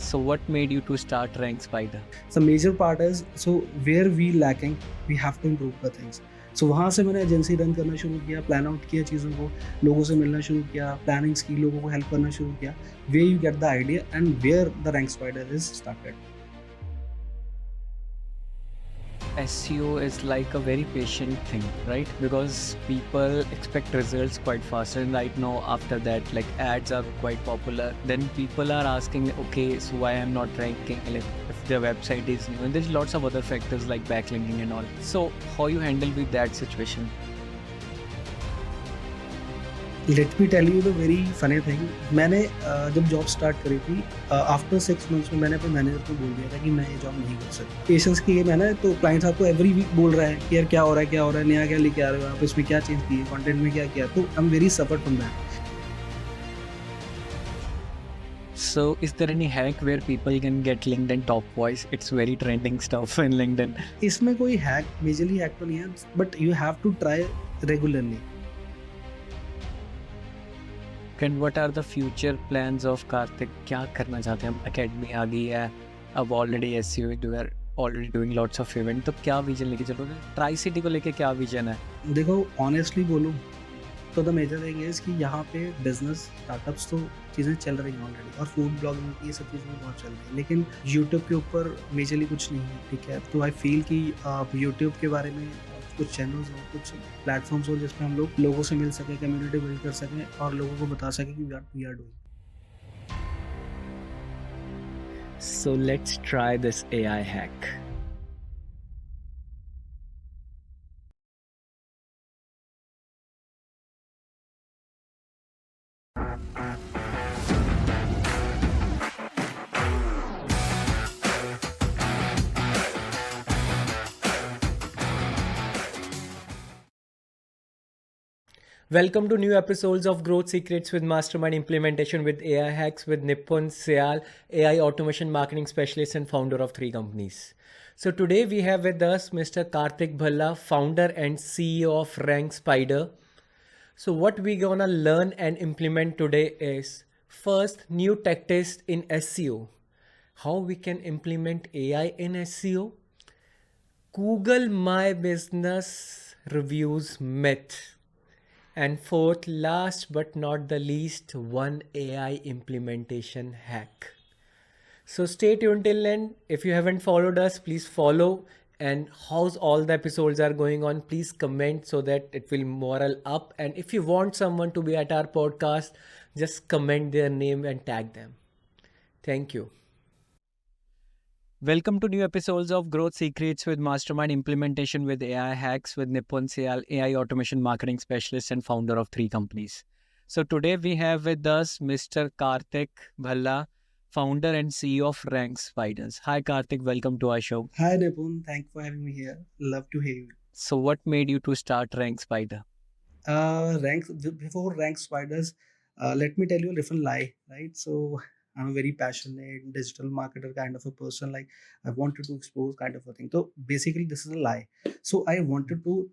So what made you to start Rank Spider? The major part is, so where we lacking, we have to improve the things. So वहाँ से मैंने agency run करना शुरू किया, plan out किया चीज़ों को, लोगों से मिलना शुरू किया, प्लानिंग्स की, लोगों को हेल्प करना शुरू किया. Where you get the idea and where the Rank Spider is started. SEO is like a very patient thing, right? Because people expect results quite fast, and right now after that, like ads are quite popular. Then people are asking, okay, so why I'm not ranking if their website is new? And there's lots of other factors like backlinking and all. So how you handle with that situation? Let me tell you the very funny thing. मैंने जब job start करी थी, after 6 months में मैंने अपने manager को बोल दिया था कि मैं ये जॉब नहीं कर सकता. पेशेंस की गेम है ना, तो क्लाइंट्स आपको एवरी वीक बोल रहा है कि यार क्या हो रहा है, नया क्या लेके आ रहे हो आप, इसमें क्या चेंज की है, कंटेंट में क्या किया. तो I am very suffer from that. So is there any hack where people can get LinkedIn top voice? It's very trending stuff in LinkedIn. इसमें कोई हैक, मेजरली हैक तो नहीं है, but you have to try regularly. And what are the future plans of Karthik? क्या करना चाहते हैं हम? Academy आ गई है, अब already SEO we are already doing lots of event. तो क्या विजन लेके चलोगे? ट्राई सिटी को लेके क्या विजन है? देखो ऑनेस्टली बोलूँ तो द मेजर थिंग इज़ कि यहाँ पे बिजनेस स्टार्टअप्स तो चीज़ें चल रही हैं ऑलरेडी, और फूड ब्लॉगिंग ये सब चीज़ें बहुत चल रही हैं, लेकिन यूट्यूब के ऊपर मेजरली कुछ नहीं है. ठीक है, तो आई फील कि यूट्यूब के बारे में कुछ चैनल्स हो, कुछ प्लेटफॉर्म्स हो जिसमें हम लोग लोगों से मिल सकें, कम्युनिटी बिल्ड कर सकें और लोगों को बता सकें कि we are doing. So let's try this AI hack. Welcome to new episodes of Growth Secrets with Mastermind Implementation with AI Hacks with Nipun Syal, AI Automation Marketing Specialist and founder of 3 companies. So today we have with us Mr. Karthik Bhalla, founder and CEO of Rank Spider. So what we're gonna learn and implement today is first new tactics in SEO, how we can implement AI in SEO, Google My Business reviews myth, and fourth, last but not the least, one AI implementation hack. So stay tuned till then. If you haven't followed us, please follow. And how's all the episodes are going on, please comment so that it will morale up. And if you want someone to be at our podcast, just comment their name and tag them. Thank you. Welcome to new episodes of Growth Secrets with Mastermind Implementation with AI Hacks with Nipun Syal, AI Automation Marketing Specialist and founder of 3 companies. So today we have with us Mr. Karthik Bhalla, founder and CEO of Rank Spiders. Hi Karthik, welcome to our show. Hi Nipun, thanks for having me here. Love to hear you. So what made you to start Rank Spider? Before Rank Spiders, let me tell you a different lie, right? So I'm a very passionate digital marketer kind of a person. Like I wanted to expose kind of a thing. So basically, this is a lie. So I wanted to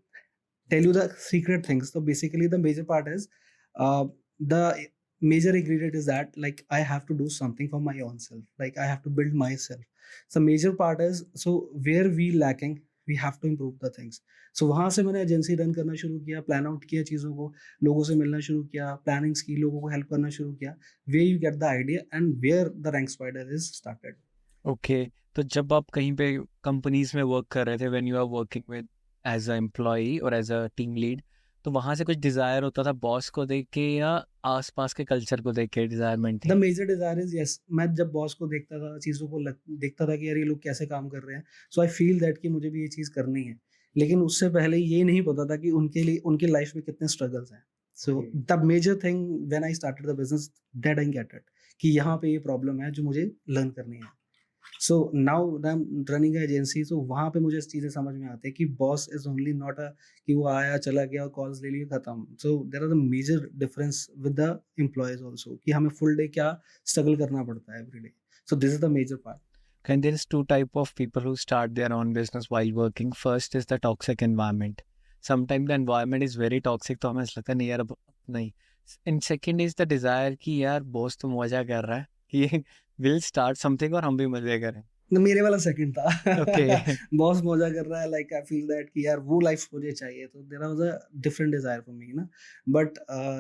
tell you the secret things. So basically, the major part is the major ingredient is that like I have to do something for my own self. Like I have to build myself. So major part is, so where we lacking, we have to improve the things. So वहाँ से मैंने agency run करना शुरू किया, plan out किया चीज़ों को, लोगों से मिलना शुरू किया, प्लानिंग्स की, लोगों को हेल्प करना शुरू किया. Where you get the idea and where the Rank Spider is started. Okay, तो जब आप कहीं पे कंपनीज में वर्क कर रहे थे, when you are working with as a employee or as a team lead, तो वहाँ से कुछ डिजायर होता था बॉस को देख के या आसपास के कल्चर को देख के डिजायरमेंट द थी? मेजर डिजायर इज यस, मैं जब बॉस को देखता था, चीज़ों को देखता था कि यार ये लोग कैसे काम कर रहे हैं, सो आई फील दैट कि मुझे भी ये चीज़ करनी है. लेकिन उससे पहले ये नहीं पता था कि उनके लिए उनकी लाइफ में कितने स्ट्रगल्स हैं. So the major thing when I started the business, that I get it कि यहाँ पे ये प्रॉब्लम है जो मुझे लर्न करनी है. So now I am running agency, so वहाँ पे मुझे चीज़ें समझ में आती है कि boss is only not a कि वो आया चला गया और कॉल्स ले लिए खत्म. So there are the major difference with the employees also कि हमें फुल डे क्या स्ट्रगल करना पड़ता है every day. So this is the major part. And there is 2 type of people who start their own business while working. First is the toxic environment. Sometimes the environment is very toxic, तो हमें ऐसा लगता है नहीं यार अब नहीं. And second is the desire कि यार बॉस तो मजा कर रहा है, कि विल स्टार्ट समथिंग और हम भी मजे करें. मेरे वाला सेकंड था. Okay. बॉस मौजा कर रहा है, लाइक आई फील दैट कि यार वो लाइफ मुझे चाहिए, तो there was a different desire for me ना. बट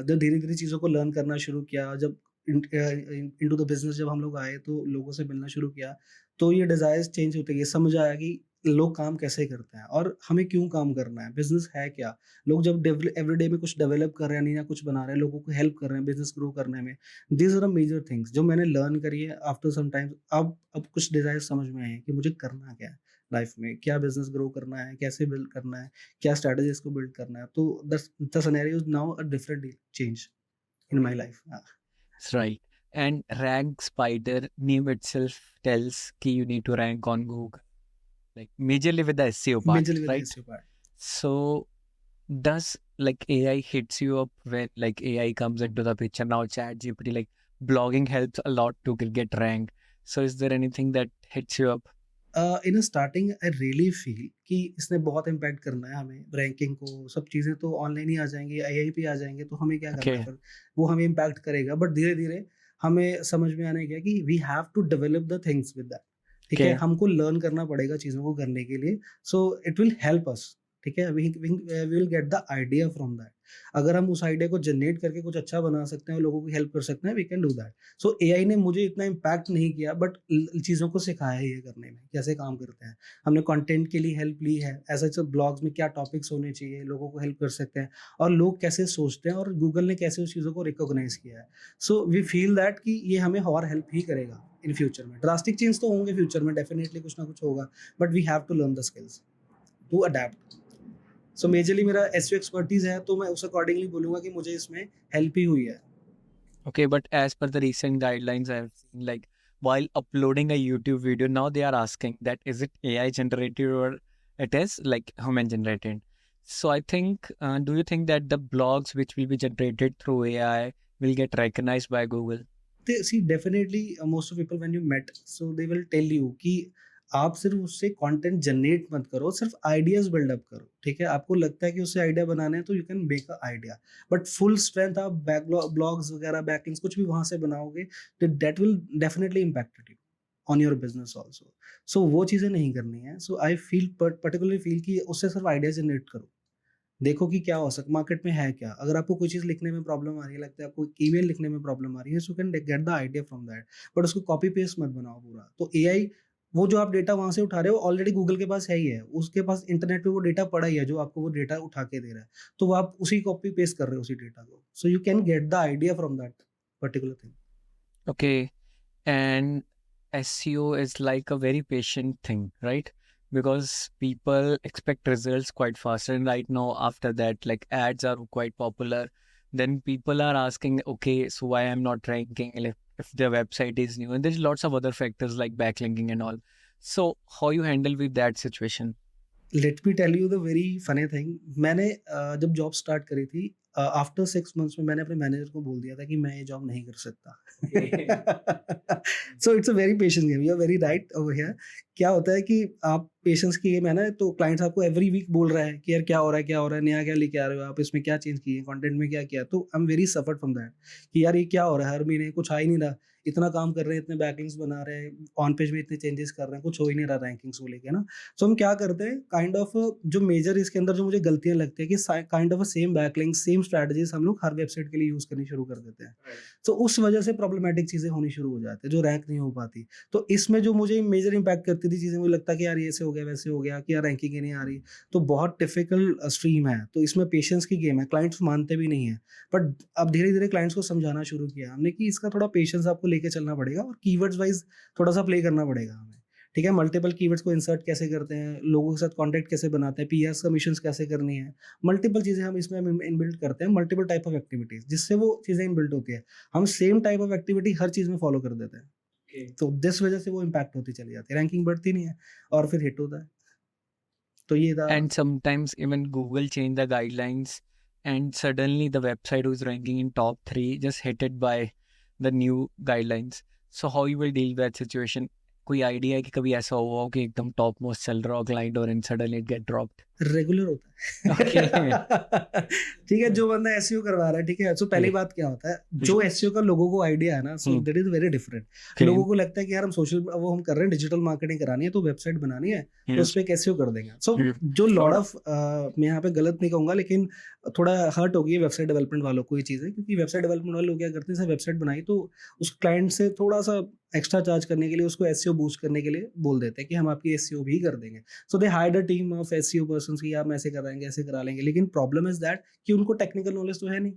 जब धीरे धीरे चीज़ों को लर्न करना शुरू किया, जब इनटू द बिजनेस जब हम लोग आए, तो लोगों से मिलना शुरू किया, तो ये डिजायर्स चेंज होते गए. समझ आया कि लोग काम कैसे करते हैं और हमें क्यों काम करना है, बिजनेस है क्या. लोग जब एवरीडे में कुछ डेवलप कर रहे हैं, नहीं या कुछ बना रहे हैं, लोगों को हेल्प कर रहे हैं बिजनेस ग्रो करने में. दीज आर मेजर थिंग्स जो मैंने लर्न करी है आफ्टर सम टाइम. अब कुछ डिजायर समझ में आए हैं कि मुझे करना क्या है लाइफ में, क्या बिजनेस ग्रो करना है, कैसे बिल्ड करना है, क्या स्ट्रेटजीज को बिल्ड करना है. तो the scenario is now a different change in my life. That's right. And rank spider name itself tells कि you need to rank on Google. Like majorly with the SEO part, Majorly with right? the SEO part. So does like AI hits you up when like AI comes into the picture now? ChatGPT, like blogging helps a lot to get ranked. So is there anything that hits you up? In starting I really feel कि इसने बहुत impact करना है हमें, ranking को. सब चीज़ें तो ऑनलाइन ही आ जाएंगी, एआई पे आ जाएंगे, तो हमें क्या करना है Okay. फिर. वो हमें इम्पैक्ट करेगा, बट धीरे धीरे हमें समझ में आने गया कि we have to develop the things with that. ठीक है, Okay. हमको लर्न करना पड़ेगा चीज़ों को करने के लिए. So it will help us. ठीक है, we will get the idea from that. अगर हम उस आइडिया को जनरेट करके कुछ अच्छा बना सकते हैं और लोगों की हेल्प कर सकते हैं, we can do that. So AI ने मुझे इतना इम्पैक्ट नहीं किया, बट चीज़ों को सिखाया है ये करने में, कैसे काम करते हैं. हमने कंटेंट के लिए हेल्प ली है, ऐसे ऐसे ब्लॉग्स में क्या टॉपिक्स होने चाहिए, लोगों को हेल्प कर सकते हैं, और लोग कैसे सोचते हैं, और गूगल ने कैसे उस चीज़ों को रिकॉग्नाइज किया है. सो वी फील दैट कि ये हमें और हेल्प ही करेगा इन फ्यूचर में. ड्रास्टिक चेंज तो होंगे फ्यूचर में, डेफिनेटली कुछ ना कुछ होगा, but we have to learn the skills to adapt. So majorly मेरा एसईओ एक्सपर्टीज है, तो मैं उस अकॉर्डिंगली बोलूंगा कि मुझे इसमें हेल्प ही हुई है. Okay, but as per the recent guidelines, I've seen like while uploading a YouTube video, now they are asking that is it AI generated or it is like human generated. So I think, do you think that the blogs which will be generated through AI will get recognized by Google? See, definitely most of people when you met, so they will tell you कि आप सिर्फ उससे content generate मत करो, सिर्फ ideas buildup करो. ठीक है, आपको लगता है कि उससे आइडिया बनाना है, तो you can make a idea, but full strength आप ब्लॉग्स वगैरह, बैकलिंक्स कुछ भी वहां से बनाओगे, तो that will definitely impact you on your business also. So वो चीज़ें नहीं करनी है. So I feel particularly feel कि उससे सिर्फ आइडिया जनरेट करो, देखो कि क्या हो सकता, मार्केट में है क्या. अगर आपको कोई चीज़ लिखने में प्रॉब्लम आ रही है, लगता है आपको ईमेल लिखने में प्रॉब्लम आ रही है, so can get the idea from that, but उसको कॉपी पेस्ट मत बनाओ पूरा. तो एआई, वो जो आप डेटा वहाँ से उठा रहे हो, ऑलरेडी गूगल के पास है ही है, उसके पास इंटरनेट पे वो डेटा पड़ा ही है जो आपको वो डेटा उठा के दे रहा है, तो वो आप उसी कॉपी पेस्ट कर रहे हो उसी डेटा को. So you can get the idea from that particular thing. Okay, and SEO is like a very patient thing, right? Because people expect results quite fast, and right now after that, like ads are quite popular. Then people are asking, okay, so why I'm not ranking if the website is new? And there's lots of other factors like backlinking and all. So how you handle with that situation? Let me tell you the very funny thing. मैंने जब job start करी थी, after 6 months में मैंने अपने manager को बोल दिया था कि मैं ये जॉब नहीं कर सकता. So it's a very patience game, you are very right over here. क्या होता है कि आप पेशेंस की गेम है ना, तो क्लाइंट्स आपको एवरी वीक बोल रहा है कि यार क्या हो रहा है, क्या हो रहा है, नया क्या लेके आ रहे हो आप, इसमें क्या चेंज किए, कंटेंट में क्या किया. तो I am very suffered from that कि यार ये क्या हो रहा है, हर महीने कुछ आ ही नहीं रहा, इतना काम कर रहे हैं, इतने बैकलिंग्स बना रहे हैं, ऑन पेज में इतने चेंजेस कर रहे हैं, कुछ हो ही नहीं रहा रैंकिंग्स को लेके ना. सो हम क्या करते हैं, काइंड ऑफ जो मेजर इसके अंदर जो मुझे गलतियां लगती है कि kind of same backlink, same strategies हम लोग हर वेबसाइट के लिए यूज करनी शुरू कर देते हैं. तो उस वजह से प्रॉब्लमेटिक चीजें होनी शुरू हो जाती है, जो रैंक नहीं हो पाती. तो इसमें जो मुझे मेजर इंपैक्ट करती थी चीजें, मुझे लगता कि यार ये ऐसे हो गया, वैसे हो गया, कि यार रैंकिंग ही नहीं आ रही. तो बहुत डिफिकल्ट स्ट्रीम है, तो इसमें पेशेंस की गेम है, क्लाइंट्स मानते भी नहीं है. बट अब धीरे धीरे क्लाइंट्स को समझाना शुरू किया हमने कि इसका थोड़ा पेशेंस आपको लेके चलना पड़ेगा, और कीवर्ड्स वाइज थोड़ा सा प्ले करना पड़ेगा हमें. ठीक है, मल्टीपल कीवर्ड्स को इंसर्ट कैसे करते हैं, लोगों के साथ कॉन्टैक्ट कैसे बनाते हैं, पीआर कमीशंस कैसे करनी है, मल्टीपल चीज़ें हम इसमें इनबिल्ड करते हैं, मल्टीपल टाइप ऑफ एक्टिविटीज, जिससे वो चीज़ें इनबिल्ड होती है. हम सेम टाइप ऑफ एक्टिविटी हर चीज़ में फॉलो कर देते हैं. तो जिस वजह से वो इम्पैक्ट होती चली जाती है, रैंकिंग बढ़ती नहीं है और फिर हिट होता है. तो ये था. And sometimes even Google change the guidelines, and suddenly the website who's ranking in top 3 just hit it by the new guidelines. So how you will deal with that situation? कोई idea है कि कभी ऐसा हुआ हो कि एकदम top most चल रहा हो क्लाइंट और in suddenly it get dropped? Regular होता Okay. है ठीक है, जो बंदा एसईओ करवा रहा है, ठीक है, तो पहली Okay. बात क्या होता है, जो एसईओ का लोगों को आइडिया है ना, so that is very different. Okay. लोगों को लगता है कि यार हम सोशल, वो हम कर रहे हैं, डिजिटल मार्केटिंग करानी है तो वेबसाइट बनानी है, तो उस पर एक एसईओ कर देंगे. सो जो लॉट ऑफ, मैं यहाँ पे गलत नहीं कहूंगा, लेकिन थोड़ा हर्ट होगी वेबसाइट डेवलपमेंट वालों को ये चीज़ है, क्योंकि वेबसाइट डेवलपमेंट वाले लोग क्या करते हैं, वेबसाइट बनाई तो उस क्लाइंट से थोड़ा सा एक्स्ट्रा चार्ज करने के लिए, उसको एसईओ बूस्ट करने के लिए बोल देते हैं कि हम आपकी एसईओ भी कर देंगे. So they hired a team of SEO persons की हम ऐसे कराएंगे, ऐसे करा लेंगे, लेकिन प्रॉब्लम इज दैट कि उनको टेक्निकल नॉलेज तो है नहीं.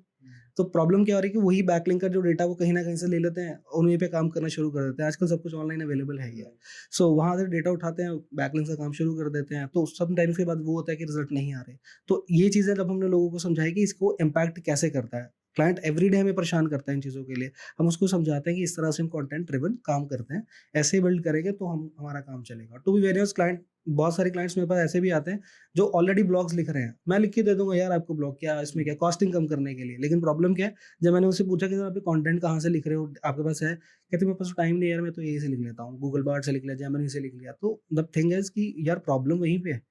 तो प्रॉब्लम क्या हो रही है कि वही बैकलिंक का जो डेटा वो कहीं ना कहीं से ले लेते हैं और उन्हीं पे काम करना शुरू कर देते हैं. आजकल सब कुछ ऑनलाइन अवेलेबल है ही है. सो वहाँ से डेटा उठाते हैं, बैकलिंक का काम शुरू कर देते हैं, तो सम टाइम्स के बाद वो होता है कि रिजल्ट नहीं आ रहे. तो ये चीज़ें जब हमने लोगों को समझाई कि इसको इम्पैक्ट कैसे करता है, क्लाइंट एवरीडे हमें परेशान करता है इन चीज़ों के लिए, हम उसको समझाते हैं कि इस तरह से हम कंटेंट ड्रिवन काम करते हैं, ऐसे बिल्ड करेंगे तो हमारा काम चलेगा. To be very honest, client, बहुत सारे क्लाइंट्स मेरे पास ऐसे भी आते हैं जो ऑलरेडी ब्लॉग्स लिख रहे हैं, मैं लिख के दे दूंगा यार आपको ब्लॉग, क्या इसमें क्या कॉस्टिंग कम करने के लिए. लेकिन प्रॉब्लम क्या है, जब मैंने उससे पूछा कि आप कंटेंट कहाँ से लिख रहे हो, आपके पास है, कहते मेरे पास टाइम नहीं यार, मैं तो यही से लिख लेता हूँ, गूगल बार्ड से लिख लिया, जेमिनी से लिख लिया. तो द थिंग इज कि यार प्रॉब्लम वहीं पे है,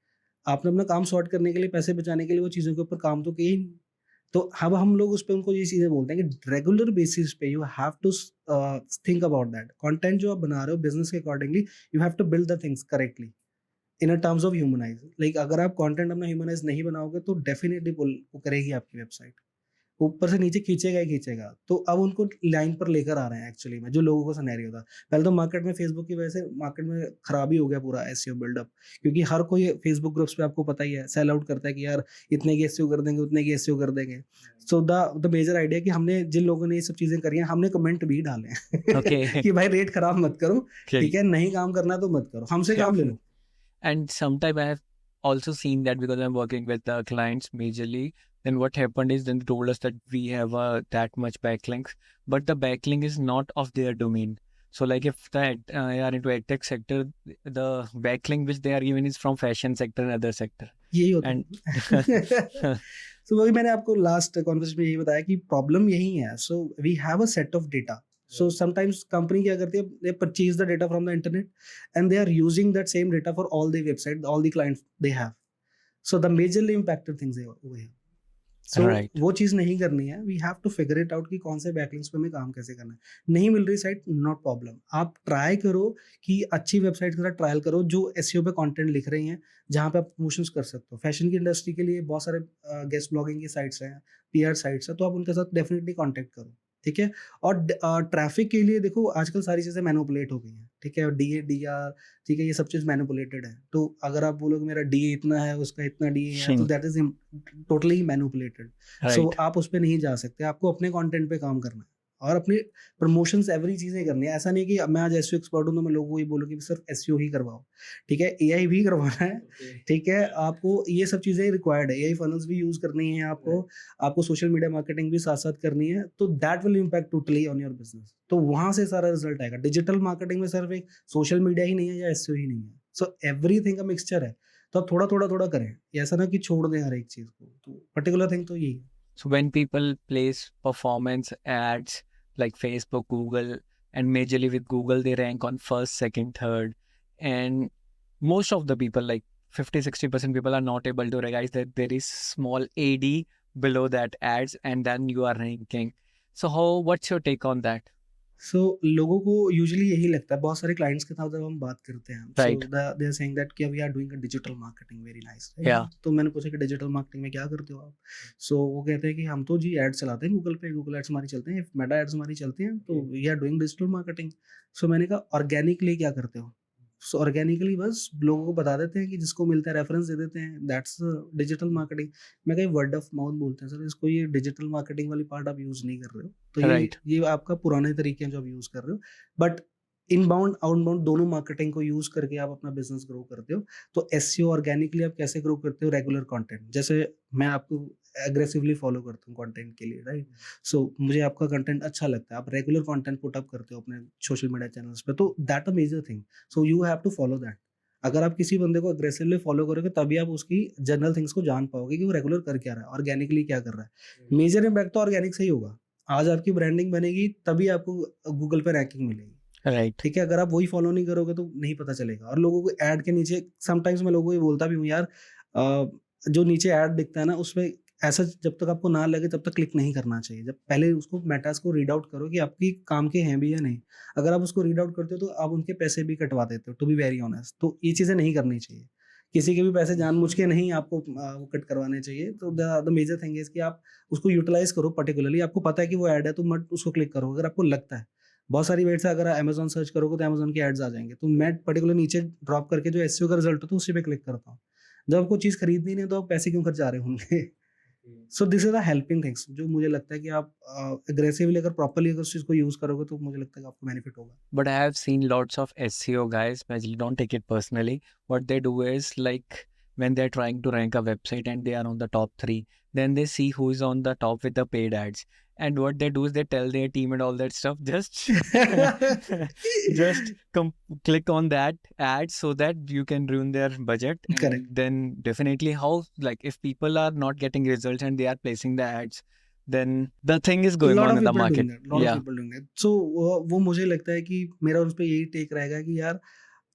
आपने अपना काम सॉर्ट करने के लिए, पैसे बचाने के लिए वो चीज़ों के ऊपर काम तो किया ही नहीं. तो अब हम लोग उस पे उनको ये चीज़ें बोलते हैं कि रेगुलर बेसिस पे you have to think about that content जो आप बना रहे हो बिजनेस के accordingly, you have to build the things correctly in a terms of humanize. Like अगर आप कंटेंट अपना ह्यूमनाइज नहीं बनाओगे तो डेफिनेटली वो करेगी आपकी वेबसाइट, ऊपर से नीचे खींचेगा ही खींचेगा. तो अब उनको लाइन पर लेकर आ रहे हैं एक्चुअली में, जो लोगों को सिनेरियो था. पहले तो मार्केट में फेसबुक की वजह से मार्केट में खराबी हो गया पूरा एसईओ बिल्डअप, क्योंकि हर कोई फेसबुक ग्रुप्स पे आपको पता ही है सेल आउट करता है कि यार इतने की एसईओ कर देंगे, उतने की एसईओ कर देंगे. सो द मेजर आइडिया कि हमने जिन लोगों ने ये सब चीजें करी हैं, हमने कमेंट भी डाले हैं Okay. कि भाई रेट खराब मत करो, Okay. ठीक है, नहीं काम करना तो मत करो, हमसे काम ले लो. And sometimes I have also seen that because I'm working with the clients majorly. Then what happened is then they told us that we have that much backlinks, but the backlink is not of their domain. So like if they are into edtech sector, the backlink which they are given is from fashion sector and other sector. यही होता है. So वही मैंने आपको last conversation में यही बताया कि प्रॉब्लम यही है. So we have a set of data. So sometimes company क्या करती है, they purchase the data from the internet and they are using that same data for all the website, all the clients they have. So the majorly impacted things है over here. So Right. वो चीज़ नहीं करनी है. We have to figure it out कि कौन से backlinks पे हमें काम कैसे करना है. नहीं मिल रही साइट, नॉट प्रॉब्लम, आप ट्राई करो कि अच्छी वेबसाइट के साथ ट्रायल करो जो एसईओ पे कंटेंट लिख रही हैं, जहाँ पे आप प्रमोशंस कर सकते हो. फैशन की इंडस्ट्री के लिए बहुत सारे गेस्ट ब्लॉगिंग की साइट्स हैं, पीआर साइट्स हैं, तो आप उनके साथ डेफिनेटली कॉन्टेक्ट करो, ठीक है. और ट्रैफिक के लिए देखो आजकल सारी चीज़ें मैनिपुलेट हो गई हैं, ठीक है, डीए डीआर, ठीक है, ये सब चीज़ मैनिपुलेटेड है. तो अगर आप बोलोगे मेरा डीए इतना है, उसका इतना डीए है, तो दैट इज टोटली मैनिपुलेटेड. सो आप उस पर नहीं जा सकते, आपको अपने कंटेंट पे काम करना है और अपनी प्रमोशंस एवरी चीज़ें करनी है. ऐसा नहीं कि मैं आज एसईओ एक्सपर्ट हूँ तो मैं लोगों को ये बोलूँ कि सिर्फ एसईओ ही करवाओ, ठीक है, एआई भी करवाना है, ठीक है, आपको ये सब चीज़ें रिक्वायर्ड है, एआई फनल्स भी यूज़ करनी है, आपको सोशल मीडिया मार्केटिंग भी साथ साथ करनी है. तो that will impact totally on your business. तो वहाँ से सारा रिजल्ट आएगा. डिजिटल मार्केटिंग में सिर्फ एक सोशल मीडिया ही नहीं है या एसईओ ही नहीं है. सो एवरीथिंग का मिक्सचर है. तो आप थोड़ा करें, ऐसा ना कि छोड़ दें हर एक चीज़ को. तो पर्टिकुलर थिंग तो यही है. So when people place performance ads like Facebook, Google, and majorly with Google, they rank on first, second, third. And most of the people, like 50-60% people are not able to recognize that there is small AD below that ads and then you are ranking. So what's your take on that? सो लोगों को usually यही लगता है, बहुत सारे clients के साथ जब हम बात करते हैं, Right. They are saying that कि we are doing a digital marketing, very nice. Yeah. तो मैंने पूछा कि डिजिटल मार्केटिंग में क्या करते हो आप. सो वो कहते हैं कि हम तो जी एड्स चलाते हैं गूगल पे, गूगल एड्स हमारी चलते हैं, मेटा एड्स हमारी चलती हैं, तो we are doing digital marketing. So मैंने कहा ऑर्गेनिकली क्या करते हो. सो ऑर्गेनिकली बस लोगों को बता देते हैं कि जिसको मिलता है रेफरेंस दे देते हैं, दैट्स डिजिटल मार्केटिंग. मैं कहीं वर्ड ऑफ माउथ बोलते हैं सर इसको, ये डिजिटल मार्केटिंग वाली पार्ट आप यूज़ नहीं कर रहे हो. तो Right. ये आपका पुराने तरीके हैं जो आप यूज़ कर रहे हो. बट इनबाउंड आउटबाउंड दोनों मार्केटिंग को यूज़ करके आप अपना बिजनेस ग्रो करते हो. तो एसईओ ऑर्गेनिकली आप कैसे ग्रो करते हो, रेगुलर कंटेंट. जैसे मैं आपको एग्रेसिवली फॉलो करता हूँ कंटेंट के लिए, राइट. सो मुझे आपका कंटेंट अच्छा लगता है, आप रेगुलर कंटेंट पुट अप करते हो अपने सोशल मीडिया चैनल्स पे, तो that a major thing. So you have to follow that. अगर आप किसी बंदे को अग्रेसिवली फॉलो करोगे तभी आप उसकी जनरल थिंग्स को जान पाओगे कि वो रेगुलर कर क्या रहा है, ऑर्गेनिकली क्या कर रहा है. मेजर इम्पैक्ट तो ऑर्गेनिक से ही होगा. आज आपकी ब्रांडिंग बनेगी तभी आपको गूगल पे रैंकिंग मिलेगी, Right. ठीक है. अगर आप वही फॉलो नहीं करोगे तो नहीं पता चलेगा. और लोगों को ऐड के नीचे समटाइम्स मैं लोगों को ये बोलता भी हूँ यार, जो नीचे ऐड दिखता है ना उसमें ऐसा जब तक आपको ना लगे तब तक क्लिक नहीं करना चाहिए। जब पहले उसको मेटास को रीड आउट करो कि आपकी काम के हैं भी या नहीं। अगर आप उसको रीड आउट करते हो तो आप उनके पैसे भी कटवा देते हो, टू बी वेरी ऑनेस्ट। तो ये चीज़ें नहीं करनी चाहिए। किसी के भी पैसे जानबूझ के नहीं आपको वो कट करवाने चाहिए। तो द मेजर थिंग इज़ कि आप उसको यूटिलाइज़ करो पर्टिकुलरली। आपको पता है कि वो ऐड है तो मत उसको क्लिक करो अगर आपको लगता है। बहुत सारी वेबसाइट है, अगर आप अमेज़न सर्च करोगे तो अमेज़न के एड्स आ जाएँगे। तो मैं पर्टिकुलर नीचे ड्रॉप करके जो एसईओ का रिज़ल्ट होता है उसी पे क्लिक करता हूँ। जब आपको चीज़ खरीदनी नहीं है तो आप पैसे क्यों खर्चा रहे होंगे? So this is the helping things जो मुझे लगता है कि आप एग्रेसिवली अगर प्रॉपर्ली अगर उस चीज़ को यूज़ करोगे तो मुझे लगता है कि आपको बेनिफिट होगा। But I have seen lots of SEO guys, especially don't take it personally. What they do is like when they're trying to rank a website and they are on the top 3, then they see who is on the top with the paid ads. And what they do is they tell their team and all that stuff, just click on that ad so that you can ruin their budget. And Correct. then definitely how, like if people are not getting results and they are placing the ads, then the thing is going lot on of in the people market. doing that, lot of Yeah. people doing that. So वो मुझे लगता है कि मेरा उस पे यही take रहेगा कि यार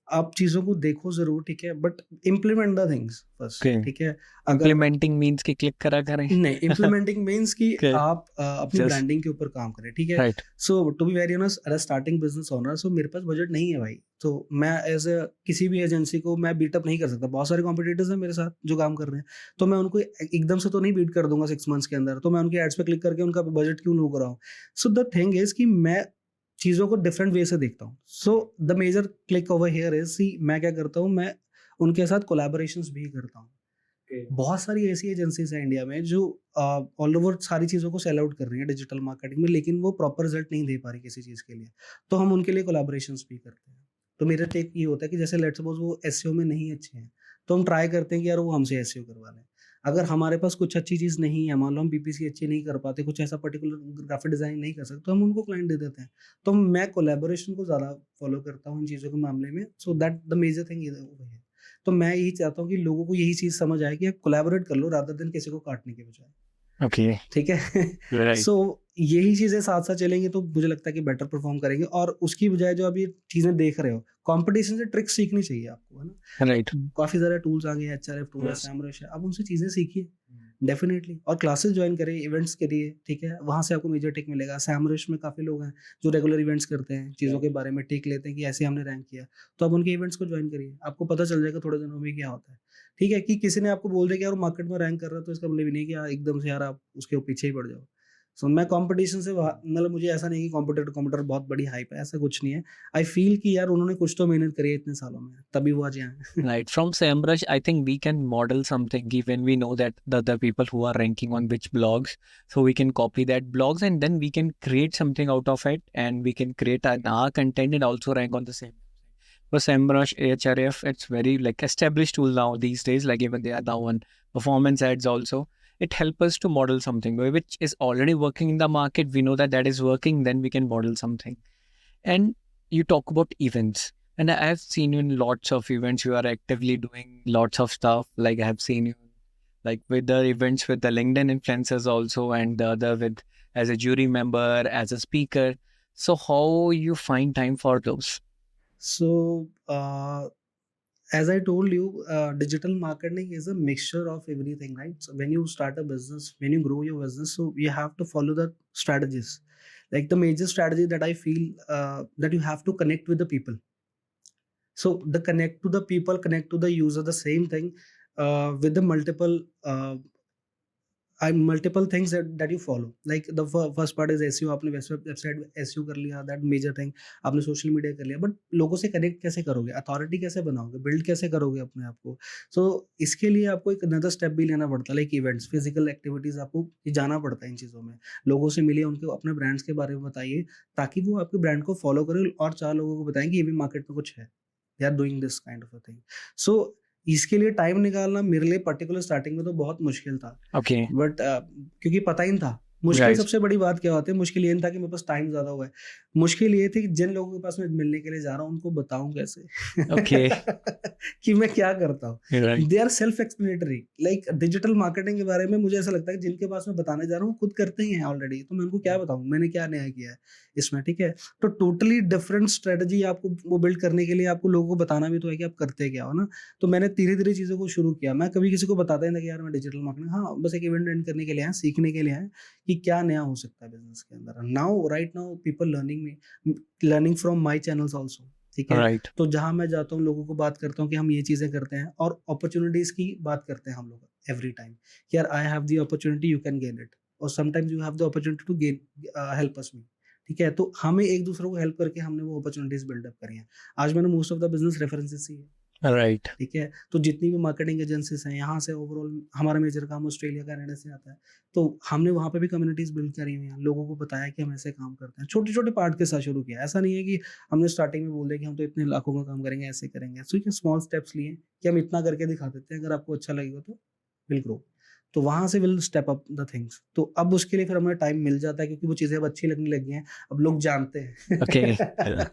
आप चीज़ों को देखो ज़रूर, ठीक है, but implement the things first, Okay. ठीक है। अगर Implementing means कि click करा करें. नहीं, इम्प्लीमेंटिंग मीन्स कि Okay. आप अपनी Just- ब्रांडिंग के ऊपर काम करें, ठीक है। Right. So to be very honest as a starting business owner, so मेरे पास बजट नहीं है भाई। तो मैं एज अ किसी भी एजेंसी को मैं बीट अप नहीं कर सकता। बहुत सारे कॉम्पिटिटर्स हैं मेरे साथ जो काम कर रहे हैं, तो मैं उनको एकदम से तो नहीं बीट कर दूंगा 6 मंथ्स के अंदर। तो मैं उनके एड्स पे क्लिक करके उनका बजट क्यों लो कराऊं? सो द थिंग इज कि मैं चीज़ों को डिफरेंट वे से देखता हूँ। So the major click over here is see मैं क्या करता हूँ, मैं उनके साथ कोलैबोरेशंस भी करता हूँ। बहुत सारी ऐसी एजेंसीज हैं इंडिया में जो ऑल ओवर सारी चीज़ों को सेल आउट कर रही हैं डिजिटल मार्केटिंग में, लेकिन वो प्रॉपर रिजल्ट नहीं दे पा रही किसी चीज़ के लिए। तो हम उनके लिए कोलैबोरेशंस भी करते हैं। तो मेरा टेक ये होता है कि जैसे लेट्स सपोज वो एसईओ में नहीं अच्छे हैं, तो हम ट्राई करते हैं कि यार वो हमसे एसईओ करवा लें। अगर हमारे पास कुछ अच्छी चीज़ नहीं है, मान लो हम पीपीसी अच्छी नहीं कर पाते, कुछ ऐसा पर्टिकुलर ग्राफिक डिजाइन नहीं कर सकते, तो हम उनको क्लाइंट दे देते हैं। तो मैं कोलैबोरेशन को ज़्यादा फॉलो करता हूँ इन चीज़ों के मामले में। So that the major thing है। तो मैं यही चाहता हूँ कि लोगों को यही चीज़ समझ आए कि आप कोलैबोरेट कर लो रादर देन किसी को काटने के बजाय। Okay. ठीक है। Right. सो यही चीज़ें साथ साथ चलेंगी तो मुझे लगता है कि बेटर परफॉर्म करेंगे। और उसकी बजाय जो आप ये चीज़ें देख रहे हो, कंपटीशन से ट्रिक्स सीखनी चाहिए आपको, है ना। Right. काफ़ी सारे टूल्स आ गए हैं, एचआरएफ टूल है, Yes. सैमरश है, आप उनसे चीज़ें सीखिए डेफिनेटली। और क्लासेस ज्वाइन करें इवेंट्स के लिए, ठीक है, वहाँ से आपको मेजर टेक मिलेगा। सैमरश में काफ़ी लोग हैं जो रेगुलर इवेंट्स करते हैं, चीज़ों के बारे में टेक लेते हैं कि ऐसे हमने रैंक किया, तो आप उनके इवेंट्स को ज्वाइन करिए, आपको पता चल जाएगा थोड़े दिनों में क्या होता है। ठीक है, कि किसी ने आपको बोल दिया कि यार मार्केट में रैंक कर रहा है, तो इसका मतलब ये नहीं कि एकदम से यार आप उसके पीछे ही पड़ जाओ। सो मैं कंपटीशन से मतलब मुझे ऐसा नहीं कि कंप्यूटर बहुत बड़ी हाइप है, ऐसा कुछ नहीं है। आई फील कि यार उन्होंने कुछ तो मेहनत करी है इतने सालों में, तभी वो आज यहाँ है। Right. From SEMrush, I think we can model something given we know that the other people who are ranking on which blogs. So we can copy that blogs and then we can create something out of it and we can create our content and also rank on the same. For SEMrush, Ahref, it's very like established tool now these days. Like even they are now on performance ads also. It helps us to model something which is already working in the market. We know that that is working. Then we can model something. And you talk about events. And I have seen you in lots of events. You are actively doing lots of stuff. Like I have seen you like with the events with the LinkedIn influencers also, and the other with as a jury member, as a speaker. So how you find time for those? So as I told you, digital marketing is a mixture of everything, right? So when you start a business, when you grow your business, so you have to follow the strategies. Like the major strategy that I feel that you have to connect with the people. So the connect to the people, connect to the user, the same thing with the multiple things that you follow. Like the first part is SEO, आपने website SEO कर लिया, that major thing। आपने social media कर लिया, but लोगों से connect कैसे करोगे, अथॉरिटी कैसे बनाओगे, बिल्ड कैसे करोगे अपने आप को। सो इसके लिए आपको एक अनदर स्टेप भी लेना पड़ता है, लाइक इवेंट्स, फिजिकल एक्टिविटीज, आपको जाना पड़ता है इन चीज़ों में। लोगों से मिलिए, उनको अपने ब्रांड्स के बारे में बताइए, ताकि वो आपके ब्रांड को फॉलो करें और 4 लोगों को बताएं कि ये भी मार्केट में कुछ है, they are doing this kind of a thing. So इसके लिए टाइम निकालना मेरे लिए पर्टिकुलर स्टार्टिंग में तो बहुत मुश्किल था। Okay. बट क्योंकि पता ही नहीं था। मुश्किल Right. सबसे बड़ी बात क्या होती है, मुश्किल ये नहीं था कि मेरे पास टाइम ज़्यादा हुआ है। मुश्किल ये थी कि जिन लोगों के पास मैं मिलने के लिए जा रहा हूँ उनको बताऊँ कैसे Okay. कि मैं क्या करता हूँ। Right. They are self explanatory. Like digital marketing के बारे में मुझे ऐसा लगता है कि जिनके पास मैं बताने जा रहा हूँ खुद करते ही हैं ऑलरेडी, तो मैं उनको क्या बताऊँ, मैंने क्या नया किया है। इसमें, ठीक है। तो टोटली डिफरेंट स्ट्रेटजी आपको वो बिल्ड करने के लिए आपको लोगों को बताना भी तो है कि आप करते क्या हो ना। तो मैंने धीरे-धीरे चीज़ों को शुरू किया। मैं कभी किसी को बताता ही नहीं था कि यार मैं डिजिटल मार्केटिंग, हाँ, बस एक इवेंट अटेंड करने के लिए आया, सीखने के लिए आया कि क्या नया हो सकता है बिज़नेस के अंदर। Now right now people learning from my channels also, ठीक है। Right. तो जहाँ मैं जाता हूँ लोगों को बात करता हूँ कि हम ये चीज़ें करते हैं और अपॉर्च्युनिटीज़ की बात करते हैं हम लोग एवरी टाइम कि यार I have the opportunity, you can gain it, और sometimes you have the opportunity to gain, help us me, ठीक है। तो हमें एक दूसरे को हेल्प करके हमने वो अपॉर्चुनिटीज बिल्डअप करी हैं। आज मैंने most of the business references ही है, Right. ठीक है। तो जितनी भी मार्केटिंग एजेंसीज हैं यहाँ से, ओवरऑल हमारा मेजर काम ऑस्ट्रेलिया कनाडा से आता है। तो हमने वहाँ पे भी कम्युनिटीज बिल्ड करी हुई हैं, लोगों को बताया कि हम ऐसे काम करते हैं, छोटे छोटे पार्ट के साथ शुरू किया। ऐसा नहीं है कि हमने स्टार्टिंग में बोल दिया कि हम तो इतने लाखों का काम करेंगे, ऐसे करेंगे। सो ये स्मॉल स्टेप्स लिए कि हम इतना करके दिखा देते हैं, अगर आपको अच्छा लगेगा तो विल ग्रो। तो वहाँ से will step up the things. तो अब उसके लिए फिर हमें टाइम मिल जाता है क्योंकि वो चीज़ें अब अच्छी लगने लगी हैं, अब लोग जानते हैं। Okay.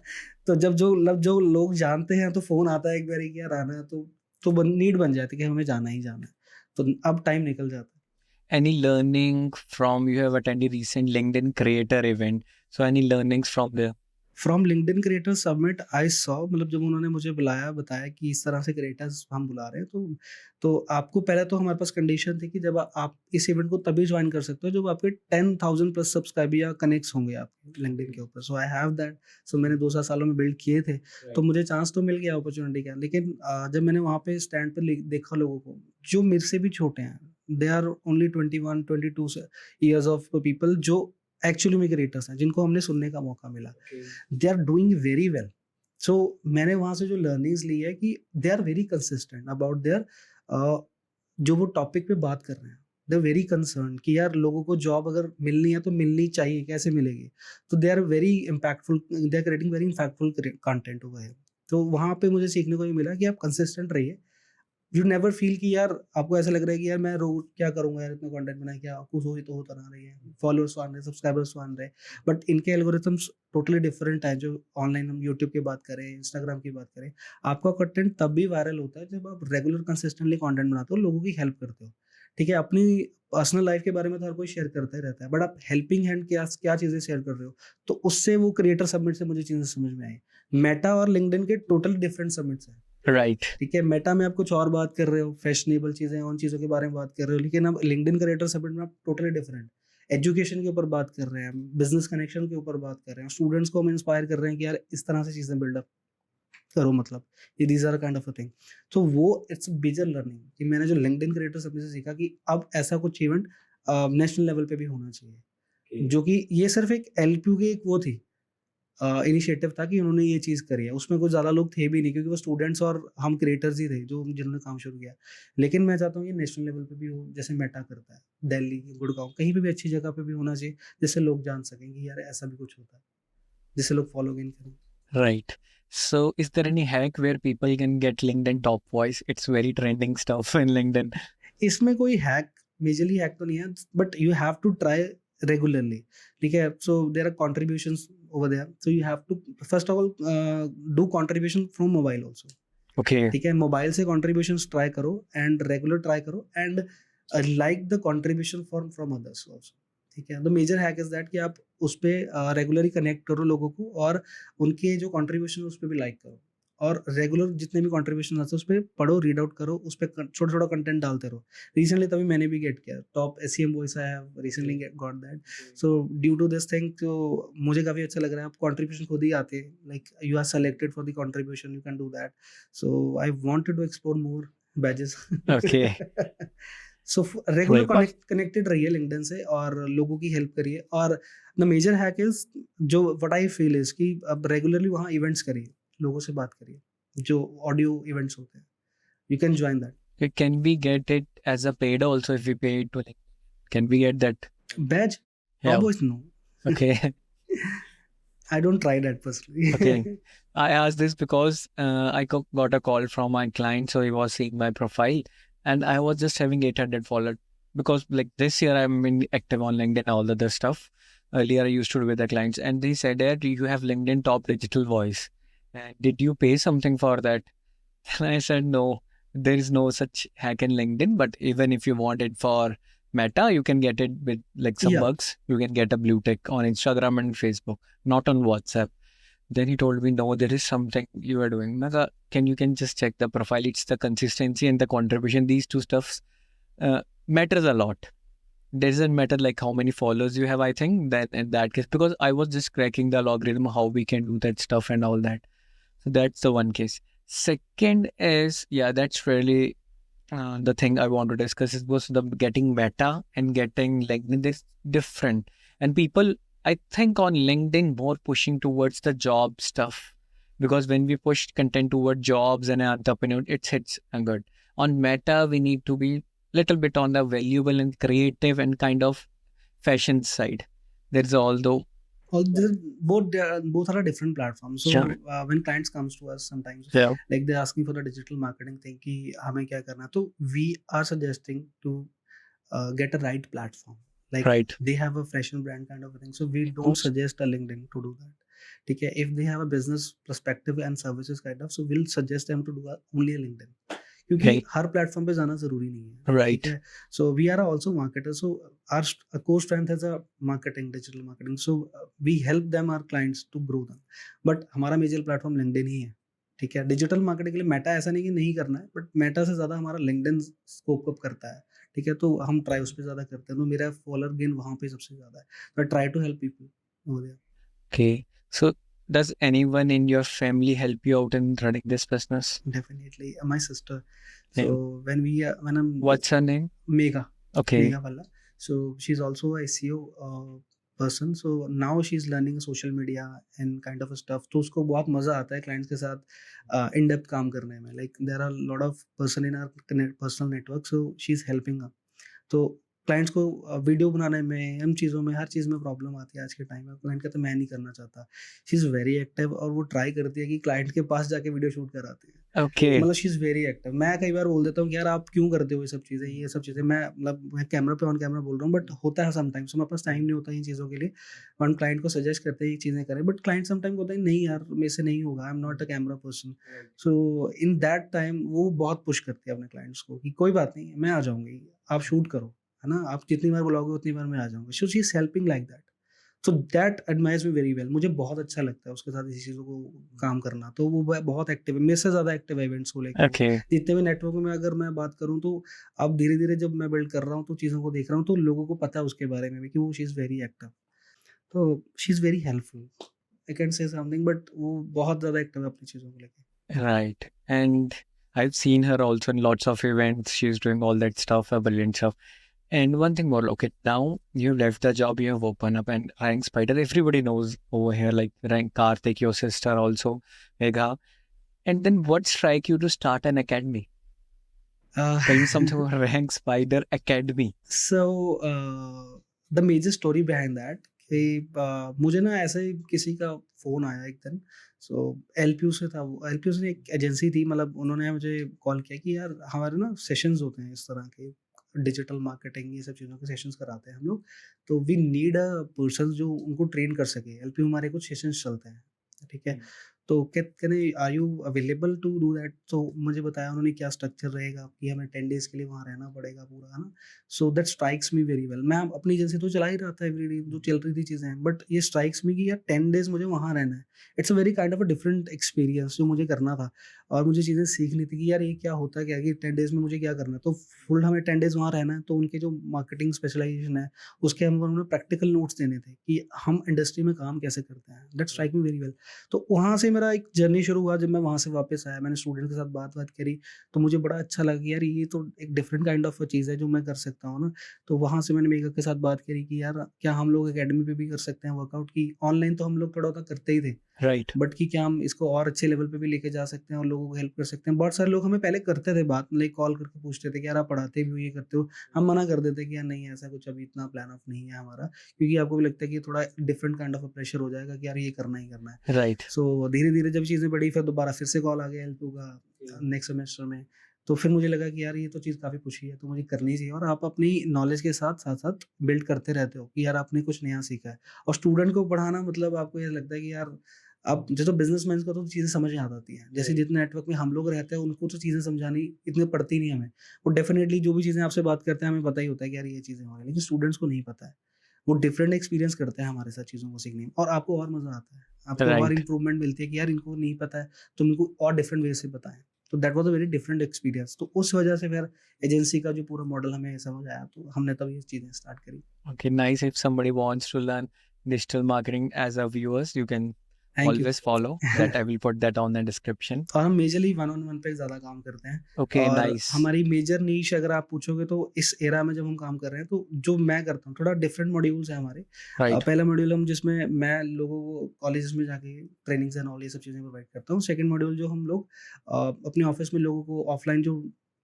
तो जब जो लोग जानते हैं तो फ़ोन आता है एक बारी कि यार आना है, तो नीड बन जाती है कि हमें जाना ही जाना है। तो अब टाइम निकल जाता है। Any learning from you have attended recent LinkedIn creator event? So any learnings from there? From LinkedIn creator submit I saw, मतलब जब उन्होंने मुझे बुलाया, बताया कि इस तरह से क्रिएटर्स हम बुला रहे हैं, तो आपको पहले तो हमारे पास कंडीशन थी कि जब आप इस इवेंट को तभी ज्वाइन कर सकते हो जब आपके 10,000 प्लस सब्सक्राइबर या कनेक्ट्स होंगे आपके लिंक्डइन के ऊपर। सो आई हैव दैट। सो मैंने 2 सालों में बिल्ड किए थे, तो मुझे चांस तो मिल गया अपॉर्चुनिटी का। लेकिन जब मैंने वहाँ पे स्टैंड पे देखा लोगों को जो मेरे से भी छोटे हैं, they are only 21-22 years of people, जो एक्चुअली में क्रिएटर्स हैं, जिनको हमने सुनने का मौका मिला, they are doing very well. So मैंने वहाँ से जो लर्निंग्स ली है कि they are very consistent about their, जो वो टॉपिक पे बात कर रहे हैं, दे आर वेरी कंसर्न कि यार लोगों को जॉब अगर मिलनी है तो मिलनी चाहिए, कैसे मिलेगी। तो they are very impactful, they are creating very impactful content over here. तो वहाँ पे मुझे सीखने को ये मिला कि आप कंसिस्टेंट रहिए। यू नेवर फील कि यार आपको ऐसा लग रहा है कि यार मैं रोज क्या करूंगा यार, इतना कंटेंट बनाए, क्या कुछ हो ही तो होता ना रही है, फॉलोअर्स आन रहे, सब्सक्राइबर्स आन रहे, बट इनके एल्गोरिथम्स टोटली डिफरेंट है। जो ऑनलाइन हम यूट्यूब की बात करें, इंस्टाग्राम की बात करें, आपका कंटेंट तब भी वायरल होता है जब आप रेगुलर कंसिस्टेंटली कंटेंट बनाते हो, लोगों की हेल्प करते हो, ठीक है। अपनी पर्सनल लाइफ के बारे में तो हर कोई शेयर करता ही रहता है, बट आप हेल्पिंग हैंड क्या क्या चीजें शेयर कर रहे हो, तो उससे वो क्रिएटर सबमिट से मुझे चीजें समझ में आई। मेटा और लिंक्डइन के टोटल डिफरेंट सबमिट्स हैं, Right. ठीक है। मेटा में आप कुछ और बात कर रहे हो, फैशनेबल चीजें, उन चीजों के बारे में बात कर रहे हो, लेकिन अब लिंक्डइन क्रिएटर सबमिट में आप टोटली डिफरेंट एजुकेशन के ऊपर बात कर रहे हैं, बिजनेस कनेक्शन के ऊपर बात कर रहे हैं, स्टूडेंट्स को हम इंस्पायर कर रहे हैं कि यार इस तरह से चीजें बिल्डअप करो, मतलब ये these are kind of a thing. तो वो इट्स मेजर लर्निंग कि मैंने जो लिंक्डइन क्रिएटर सबमिट से सीखा कि अब ऐसा कुछ इवेंट नेशनल लेवल पे भी होना चाहिए, जो कि ये सिर्फ एक एलपीयू की एक वो थी, इनिशिएटिव था कि उन्होंने ये चीज़ करी है। उसमें कुछ ज़्यादा लोग थे भी नहीं क्योंकि वो स्टूडेंट्स और हम क्रिएटर्स ही थे जो जिन्होंने काम शुरू किया। लेकिन मैं चाहता हूँ ये नेशनल लेवल पे भी हो, जैसे मेटा करता है, दिल्ली, गुड़गांव, कहीं पे भी अच्छी जगह पे भी होना चाहिए, जिससे लोग जान सकें कि यार ऐसा भी कुछ होता है, जिससे लोग फॉलो इन करें। Right. So is there any hack where people can get LinkedIn top voice? It's very trending stuff in LinkedIn. इसमें कोई हैक, मेजरली हैक तो नहीं है, but you have to try regularly, ठीक है। So there are contributions over there, so you have to first of all do contribution from mobile also, Okay. ठीक है। Mobile से कॉन्ट्रीब्यूशंस ट्राई करो and regular try करो and like the contribution from others also, ठीक है। The major hack is that कि आप उस पर रेगुलरली कनेक्ट करो लोगों को और उनके जो कॉन्ट्रीब्यूशन उस पर भी लाइक करो, और रेगुलर जितने भी कॉन्ट्रीब्यूशन आते हैं उस पर पढ़ो, रीड आउट करो, उस पर छोटा छोटा कंटेंट डालते रहो। रिसेंटली तभी मैंने भी गेट किया top SEM voice, I have recently got that. So due to this thing तो मुझे काफ़ी अच्छा लग रहा है। आप कॉन्ट्रीब्यूशन खुद ही आते हैं, like you are selected for the contribution, you can do that. So I wanted to explore more badges. Okay. So regular Right. Connected रहिए लिंक्डइन से और लोगों की हेल्प करिए। और द मेजर हैक इज, जो व्हाट आई फील इज कि अब रेगुलरली वहाँ इवेंट्स करिए, लोगों से बात करिए, जो ऑडियो इवेंट्स होते हैं, you can join that. Can we get it as a paid also if we pay it to like, can we get that? Badge Yeah. Obvious no, Okay. I don't try that personally. Okay. I asked this because I got a call from my client, so he was seeing my profile, and I was just having 800 followed because like this year I'm been active on LinkedIn and all the other stuff. Earlier I used to do with the clients, and they said that you have LinkedIn top digital voice. And did you pay something for that? And I said no, there is no such hack in LinkedIn. But even if you want it for Meta, you can get it with like some Yeah. bugs. You can get a blue tick on Instagram and Facebook, not on WhatsApp. Then he told me, no, there is something you are doing. Maga, can just check the profile. It's the consistency and the contribution. These two stuffs matters a lot. Doesn't matter like how many followers you have, I think, that in that case, because I was just cracking the algorithm, how we can do that stuff and all that. So that's the one case. Second is, yeah, that's really the thing I want to discuss. It was the getting Meta and getting LinkedIn. This different, and people, I think, on LinkedIn more pushing towards the job stuff, because when we push content toward jobs and entrepreneur, it hits good. On Meta, we need to be little bit on the valuable and creative and kind of fashion side. There's although Both are a different platform. So Sure. When clients comes to us sometimes, Yeah. like they're asking for the digital marketing thing कि हमें क्या करना है, तो we are suggesting to get a right platform. Like Right. they have a fashion brand kind of a thing, so we don't course. suggest a LinkedIn to do that. ठीक है, if they have a business perspective and services kind of, so we'll suggest them to do only a LinkedIn, क्योंकि Okay. हर platform पे जाना जरूरी नहीं है. Right. ठीक है, so we are also marketers, so our core strength is a marketing, digital marketing, so we help them, our clients, to grow them, but हमारा major platform LinkedIn ही है. ठीक है, डिजिटल मार्केटिंग के लिए मेटा ऐसा नहीं कि नहीं करना है, बट मेटा से ज़्यादा हमारा लिंक्डइन स्कोप अप करता है. ठीक है, तो हम ट्राई उस पर ज़्यादा करते हैं, तो मेरा फॉलोअर गेन वहाँ पे सबसे ज़्यादा है. तो I try to help people over there. Okay. So does anyone in your family help you out in running this business? Definitely my sister. Yeah. So when I'm What's her name? Megha Okay. Walla. So she's also a SEO person. So now she's learning social media and kind of a stuff. तो उसको बहुत मजा आता है clients के साथ in depth काम करने में. Like there are a lot of person in our personal network, so she's helping her. तो क्लाइंट्स को वीडियो बनाने में, इन चीज़ों में, हर चीज़ में प्रॉब्लम आती है आज के टाइम में. क्लाइंट कहता है मैं नहीं करना चाहता. शी इज़ वेरी एक्टिव और वो ट्राई करती है कि क्लाइंट के पास जाके वीडियो शूट कराती है. Okay. मतलब शी इज़ वेरी एक्टिव. मैं कई बार बोल देता हूँ कि यार आप क्यों करते हो ये सब चीज़ें. मैं मतलब मैं कैमरा पे ऑन कैमरा बोल रहा हूँ, बट होता है समटाइम्स हमारे पास टाइम नहीं होता इन चीज़ों के लिए. हम क्लाइंट को सजेस्ट करते हैं ये चीज़ें करें, बट क्लाइंट समटाइम बोलता है नहीं यार मेरे से नहीं होगा, I am not a camera person. So in that time वो बहुत पुश करती है अपने क्लाइंट्स को कि कोई बात नहीं, मैं आ जाऊँगी, आप शूट करो, है ना, आप जितनी बार बुलाओगे उतनी बार मैं आ जाऊँगा. So she is helping like that. So that admires me very well. मुझे बहुत अच्छा लगता है उसके साथ इसी चीज़ों को काम करना. तो वो बहुत एक्टिव है, मेरे से ज़्यादा एक्टिव है इवेंट्स को लेके. Okay. जितने भी नेटवर्क में अगर मैं बात करूँ, तो अब धीरे-धीरे जब मैं बिल्ड कर रहा हूँ, तो चीज़ों को देख रहा हूँ, तो लोगों को पता है उसके बारे में भी कि वो शी इज़ वेरी एक्टिव. तो she is very helpful. I can say something, but वो बहुत ज़्यादा एक्टिव है अपनी चीज़ों को लेके. Right. And I've seen her also in lots of events. She's doing all that stuff, brilliant stuff. And one thing more, okay, now you've left the job, you have opened up and Rank Spider, everybody knows over here, like Rank Karthik, your sister also, Megha. And then what strike you to start an academy? Tell me something about Rank Spider Academy. So the major story behind that कि मुझे ना ऐसे ही किसी का phone आया एक दिन. सो LPU से था वो. एलपीयू से एक एजेंसी थी, मतलब उन्होंने मुझे कॉल किया कि यार हमारे ना सेशंस होते हैं इस तरह के, डिजिटल मार्केटिंग ये सब चीज़ों के सेशंस कराते हैं हम लोग. तो वी नीड अ पर्सन जो उनको ट्रेन कर सके. एलपीयू हमारे कुछ सेशंस चलते हैं, ठीक है. तो कहते are you available to do that. तो मुझे बताया उन्होंने क्या स्ट्रक्चर रहेगा कि हमें 10 डेज़ के लिए वहाँ रहना पड़ेगा पूरा, है ना. So that strikes me very well. मैं अपनी एजेंसी तो चला ही रहा था एवरीडे, जो चल रही थी चीज़ें हैं, बट ये स्ट्राइक्स मी कि यार 10 डेज़ मुझे वहाँ रहना है. It's a very kind of a different experience जो मुझे करना था, और मुझे चीज़ें सीखनी थी कि यार ये क्या होता है, क्या कि 10 डेज़ में मुझे क्या करना है. तो फुल हमें 10 डेज़ वहाँ रहना है. तो उनके जो मार्केटिंग स्पेशलाइजेशन है उसके हम उन्होंने प्रैक्टिकल नोट्स देने थे कि हम इंडस्ट्री में काम कैसे करते हैं. That strike me very well. तो वहाँ से मेरा एक जर्नी शुरू हुआ. जब मैं वहाँ से वापस आया, मैंने स्टूडेंट के साथ बात करी, तो मुझे बड़ा अच्छा लगा कि यार ये तो एक डिफरेंट काइंड ऑफ चीज़ है जो मैं कर सकता हूँ ना. तो वहाँ से मैंने मेघा के साथ बात करी कि यार क्या हम लोग एकेडमी पे भी कर सकते हैं वर्कआउट, की ऑनलाइन तो हम लोग थोड़ा करते ही थे, Right. बट कि क्या हम इसको और अच्छे लेवल पे भी लेके जा सकते हैं और लोगों को हेल्प कर सकते हैं. बहुत सारे लोग हमें पहले करते थे बात, लाइक कॉल करके पूछते थे कि यार आप पढ़ाते भी हो, ये करते हो. हम मना कर देते कि यार नहीं, ऐसा कुछ अभी इतना प्लान ऑफ नहीं है हमारा, क्योंकि आपको भी लगता है कि थोड़ा डिफरेंट काइंड ऑफ प्रेशर हो जाएगा कि यार ये करना ही करना है. Right. सो धीरे-धीरे जब चीज़ें बढ़ी, फिर दोबारा फिर से कॉल आ गया एल2 का नेक्स्ट सेमेस्टर में. तो फिर मुझे लगा कि यार ये तो चीज़ काफ़ी पुशी है, तो मुझे करनी चाहिए. और आप अपनी नॉलेज के साथ-साथ बिल्ड करते रहते हो कि यार आपने कुछ नया सीखा है. और स्टूडेंट को पढ़ाना मतलब आपको ये लगता है कि यार अब जैसे बिजनेसमैन को तो चीज़ें समझ में आ जाती हैं, जैसे जितने नेटवर्क में हम लोग रहते हैं उनको तो चीज़ें समझानी इतनी पड़ती नहीं हमें। वो डेफिनेटली जो भी चीज़ें आपसे बात करते हैं हमें पता ही होता है कि यार ये चीज़ें हो रही हैं, लेकिन स्टूडेंट्स को नहीं पता है। वो डिफरेंट एक्सपीरियंस करते हैं हमारे साथ चीज़ों को सीखने में और आपको और मज़ा आता है। आपको और राइट। इम्प्रूवमेंट मिलती है कि यार इनको नहीं पता है, तुम इनको और डिफरेंट वे से बताएँ। तो that was a very different experience. तो उस वजह से फिर एजेंसी का जो पूरा मॉडल हमें समझ आया, तो हमने तब ये चीज़ें स्टार्ट करी। Okay, nice. If somebody wants to learn digital marketing as a viewers, you can thank you. always follow that. I will put that on the description. और हम मेजरली वन ऑन वन पे ज़्यादा काम करते हैं Okay, और nice. हमारी major नीश अगर आप पूछोगे तो इस एरा में जब हम काम कर रहे हैं तो जो मैं करता हूँ थोड़ा डिफरेंट मॉड्यूल्स हैं हमारे। Right. पहला मॉड्यूल हम जिसमें मैं लोगों को कॉलेजेस में जाके ट्रेनिंग्स एंड ऑल ये सब चीज़ें प्रोवाइड करता हूँ। सेकंड मॉड्यूल जो हम लोग अपने ऑफिस में लोगों को ऑफलाइन जो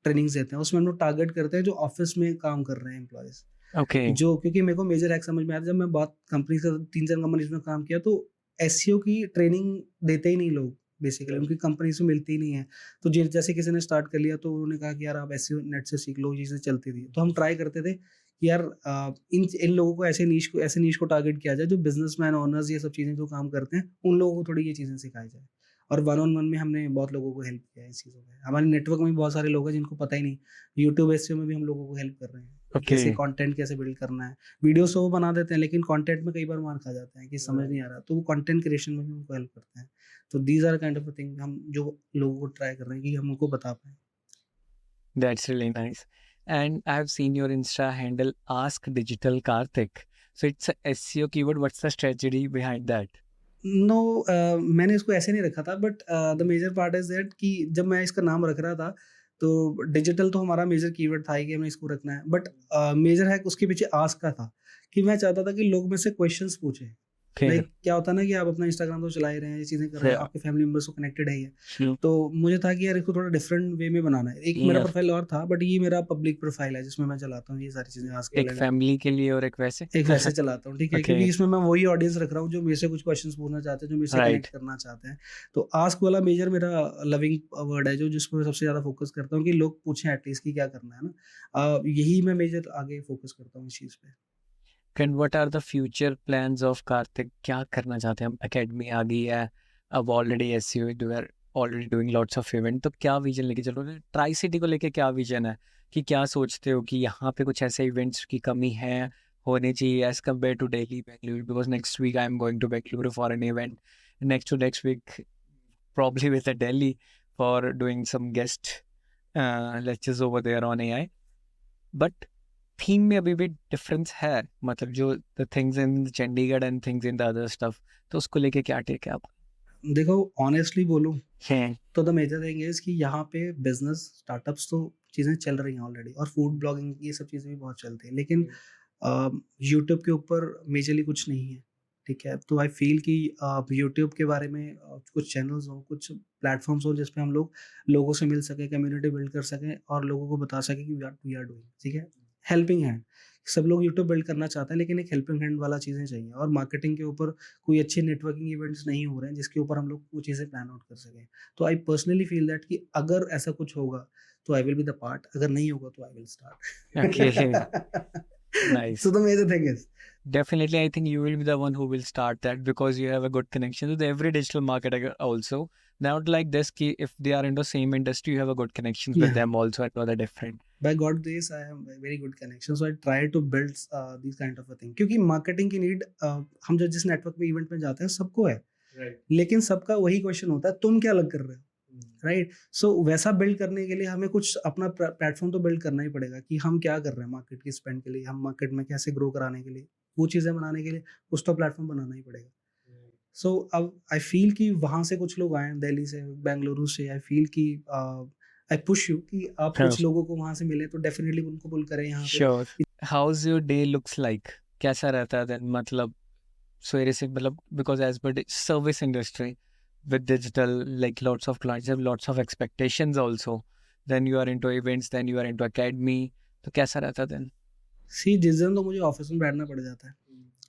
ट्रेनिंग्स देते हैं उसमें हम लोग टारगेट करते हैं जो ऑफिस में काम कर रहे हैं एम्प्लॉयज़। Okay. जो क्योंकि मेरे को मेजर हैक समझ में आया जब मैं बहुत कंपनीज का 3-4 कंपनीज में काम किया तो एसईओ की ट्रेनिंग देते ही नहीं लोग बेसिकली उनकी कंपनी से मिलती ही नहीं है। तो जैसे किसी ने स्टार्ट कर लिया तो उन्होंने कहा कि यार आप एसईओ नेट से सीख लो, ये चीज़ें चलती थी। तो हम ट्राई करते थे कि यार इन लोगों को ऐसे नीश को टारगेट किया जाए जो बिजनेसमैन ओनर्स ये सब चीज़ें जो काम करते हैं उन लोगों को थोड़ी ये चीज़ें सिखाई जाए। और वन ऑन वन में हमने बहुत लोगों को हेल्प किया है इस चीज़ों में। हमारे नेटवर्क में भी बहुत सारे लोग हैं जिनको पता ही नहीं। यूट्यूब एसईओ में भी हम लोगों को हेल्प कर रहे हैं। कैसे Okay. कंटेंट कैसे बिल्ड करना है। वीडियोस तो वो बना देते हैं लेकिन कंटेंट में कई बार मार खा जाते हैं कि समझ नहीं आ रहा, तो वो कंटेंट क्रिएशन में भी उनको हेल्प करते हैं। तो these are kind of a thing हम जो लोगों को ट्राई कर रहे हैं कि हम उनको बता पाएँ। That's really nice. And I have seen your Insta handle Ask Digital Karthik. So it's a SEO keyword. What's the strategy behind that? No मैंने इसको ऐसे नहीं रखा था but the major part is that कि जब मैं इसका नाम रख रहा था तो डिजिटल तो हमारा मेजर कीवर्ड था ही कि हमें इसको रखना है बट मेजर हैक उसके पीछे आस्क का था कि मैं चाहता था कि लोग मेरे से क्वेश्चंस पूछें। Okay. लाइक क्या होता है ना कि आप अपना इंस्टाग्राम तो चला ही रहे हैं, ये चीज़ें कर रहे हैं, Yeah. आपके फैमिली मेंबर्स तो कनेक्टेड है ही है। Sure. तो मुझे था कि यार इसको थोड़ा डिफरेंट वे में बनाना है। एक मेरा Yeah. प्रोफाइल और था बट ये मेरा पब्लिक प्रोफाइल है जिसमें मैं चलाता हूँ ये सारी चीज़ें आस्क एक फैमिली के लिए और एक वैसे एक वैसे चलाता हूँ, ठीक है? Okay. क्योंकि इसमें मैं वही ऑडियंस रख रहा हूँ जो मेरे से कुछ क्वेश्चंस पूछना चाहते हैं, जो मेरे से Right. कनेक्ट करना चाहते हैं। तो आस्क वाला मेजर मेरा लविंग वर्ड है जो जिसको मैं सबसे ज़्यादा फोकस करता हूँ कि लोग पूछें एटलीस्ट कि क्या करना है ना। यही मैं मेजर आगे फोकस करता हूँ इस चीज़ पे। And what are the future plans of Karthik? क्या करना चाहते हैं हम? Academy आ गई है, अब already SEO you are already doing lots of event, तो क्या विजन लेके चलो? ट्राई सिटी को लेके क्या विजन है कि क्या सोचते हो कि यहाँ पे कुछ ऐसे इवेंट्स की कमी है होने चाहिए as compare to Delhi Bengaluru? Because next week I am going to Bengaluru for an event, next week probably with a Delhi for doing some guest lectures over there on AI. But theme में अभी भी difference है, मतलब जो the things in Chandigarh and things in the other stuff, तो उसको लेके क्या टेक है आप? देखो ऑनेस्टली बोलूँ हैं तो द मेजर थिंग इज़ कि यहाँ पे बिज़नेस स्टार्टअप्स तो चीज़ें चल रही हैं ऑलरेडी और फूड ब्लॉगिंग ये सब चीज़ें भी बहुत चलती हैं। लेकिन यूट्यूब के ऊपर मेजरली कुछ नहीं है, ठीक है? तो आई फ़ील कि यूट्यूब के बारे में कुछ चैनल्स हों, कुछ प्लेटफ़ॉर्म्स हों जिस पे हम लोग लोगों से मिल सकें, कम्युनिटी बिल्ड कर सकें और लोगों को बता सकें कि वी आर डूइंग, ठीक है? Helping hand. सब लोग यूट्यूब बिल्ड करना चाहते हैं लेकिन एक हेल्पिंग हैंड वाला चीज़ें चाहिए और मार्केटिंग के ऊपर कोई अच्छे नेटवर्किंग इवेंट्स नहीं हो रहे हैं जिसके ऊपर हम लोग वो चीज़ें प्लान आउट कर सकें। तो आई पर्सनली फ़ील दैट कि अगर ऐसा कुछ होगा तो I will be the part, अगर नहीं होगा तो I will start. Nice. So the major thing is Definitely, I think you will be the one who will start that because you have a good connection with every digital marketer also. Not like this, ki if they are in the same industry, you have a good connections with Yeah. them also and other different. by God grace I have a very good connection, so I try to build these kind of a thing क्योंकि marketing की need हम जो जिस network में event में जाते हैं सबको है, लेकिन सबका वही क्वेश्चन होता है तुम क्या अलग कर रहे हो, राइट? सो वैसा बिल्ड करने के लिए हमें कुछ अपना प्लेटफॉर्म तो बिल्ड करना ही पड़ेगा कि हम क्या कर रहे हैं मार्केट की स्पेंड के लिए, हम मार्केट में कैसे ग्रो कराने के लिए, वो चीज़ें बनाने के लिए कुछ तो प्लेटफॉर्म बनाना ही पड़ेगा। सो अब आई फील कि वहाँ से कुछ लोग आए दिल्ली से, बेंगलुरु से। आई फील कि आई पुश यू कि आप हाँ. कुछ लोगों को वहाँ से मिले तो डेफिनेटली उनको पुल करें यहाँ पे। Sure. How's your day looks like? कैसा रहता है then? मतलब सवेरे से मतलब because as per the service industry with digital, like lots of clients have lots of expectations also. Then you are into events, then you are into academy. तो कैसा रहता है then? सी जिस दिन तो मुझे ऑफिस में बैठना पड़ जाता है,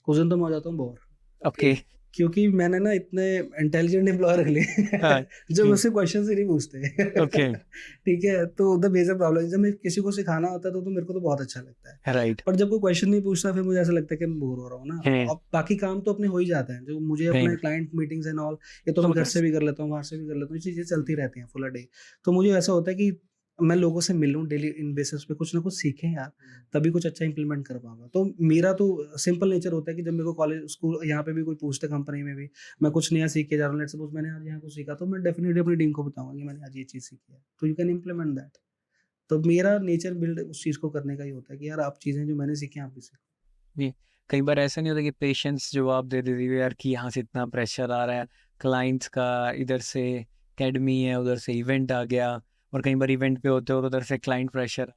उस दिन तो मैं हो जाता हूँ बोर। Okay. क्योंकि मैंने ना इतने इंटेलिजेंट एम्प्लॉयर रख लिए हाँ, जो मुझसे क्वेश्चन ही नहीं पूछते ओके, ठीक है, तो द मेजर प्रॉब्लम जब मैं किसी को सिखाना होता है तो मेरे को तो बहुत अच्छा लगता है, राइट, पर जब कोई क्वेश्चन नहीं पूछता फिर मुझे ऐसा लगता है कि मैं बोर हो रहा हूँ ना। अब बाकी काम तो अपने हो ही जाते हैं, जो मुझे अपने क्लाइंट मीटिंग्स एंड ऑल, ये तो मैं घर से भी कर लेता हूँ, बाहर से भी कर लेता हूँ, ये चीज़ें चलती रहती हैं फुल डे। तो मुझे ऐसा होता है कि मैं लोगों से मिलूँ डेली इन बेसिस पे, कुछ ना कुछ सीखें यार, तभी कुछ अच्छा इंप्लीमेंट कर पाऊंगा। तो मेरा तो सिंपल नेचर होता है कि जब मेरे को कॉलेज स्कूल यहाँ पे भी कोई पूछता है, कंपनी में भी मैं कुछ नया सीख के जा रहा हूँ, लेट्स सपोज मैंने आज यहाँ कुछ सीखा, तो मैं डेफिनेटली अपनी टीम को बताऊंगा कि मैंने आज ये चीज़ सीखी है, तो यू कैन इम्प्लीमेंट दैट। तो मेरा नेचर बिल्ड उस चीज़ को करने का ही होता है कि यार आप चीज़ें जो मैंने सीखी हैं, आप भी सीखो। जी, कई बार ऐसा नहीं होता कि पेशेंस जवाब दे देती है यार कि यहाँ से इतना प्रेशर आ रहा है क्लाइंट्स का, इधर से एकेडमी है, उधर से इवेंट आ गया, और कई बार इवेंट पे होते हो तो उधर से क्लाइंट प्रेशर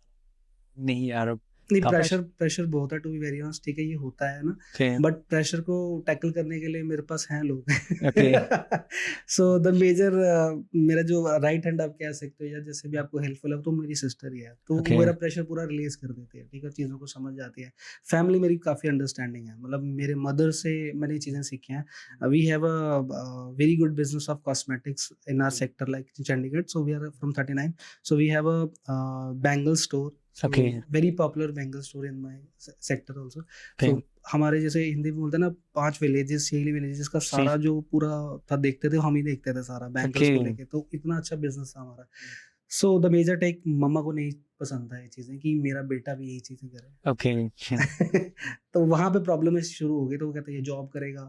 नहीं यार नहीं, काफी प्रेशर बहुत है टू बी वेरी ऑनेस्ट, ठीक है, ये होता है ना, अच्छे बट प्रेशर को टैकल करने के लिए मेरे पास हैं लोग ओके सो द मेजर मेरा जो राइट हैंड आप कह सकते हो, या जैसे भी आपको हेल्पफुल है, तो मेरी सिस्टर ही है, तो ओके वो मेरा प्रेशर पूरा रिलीज कर देती है, ठीक है, चीज़ों को समझ जाती है। फैमिली मेरी काफ़ी अंडरस्टैंडिंग है, मतलब मेरे मदर से मैंने ये चीज़ें सीखी हैं। We have a very good business of cosmetics in our sector like Chandigarh, so we are from 39, so we have a bangle store, so Okay. very popular Bengal store in my sector also. Okay. So हमारे जैसे हिंदी में बोलते हैं ना 5 villages 6 villages का सारा जो पूरा था देखते थे, हम ही देखते थे सारा बैंगल्स को लेके, तो इतना अच्छा बिजनेस था हमारा। सो द मेजर टेक मम्मा को नहीं पसंद था ये चीज़ें कि मेरा बेटा भी यही चीज़ें करे। ओके तो वहाँ पे प्रॉब्लम शुरू हो गई, तो वो कहते ये जॉब करेगा,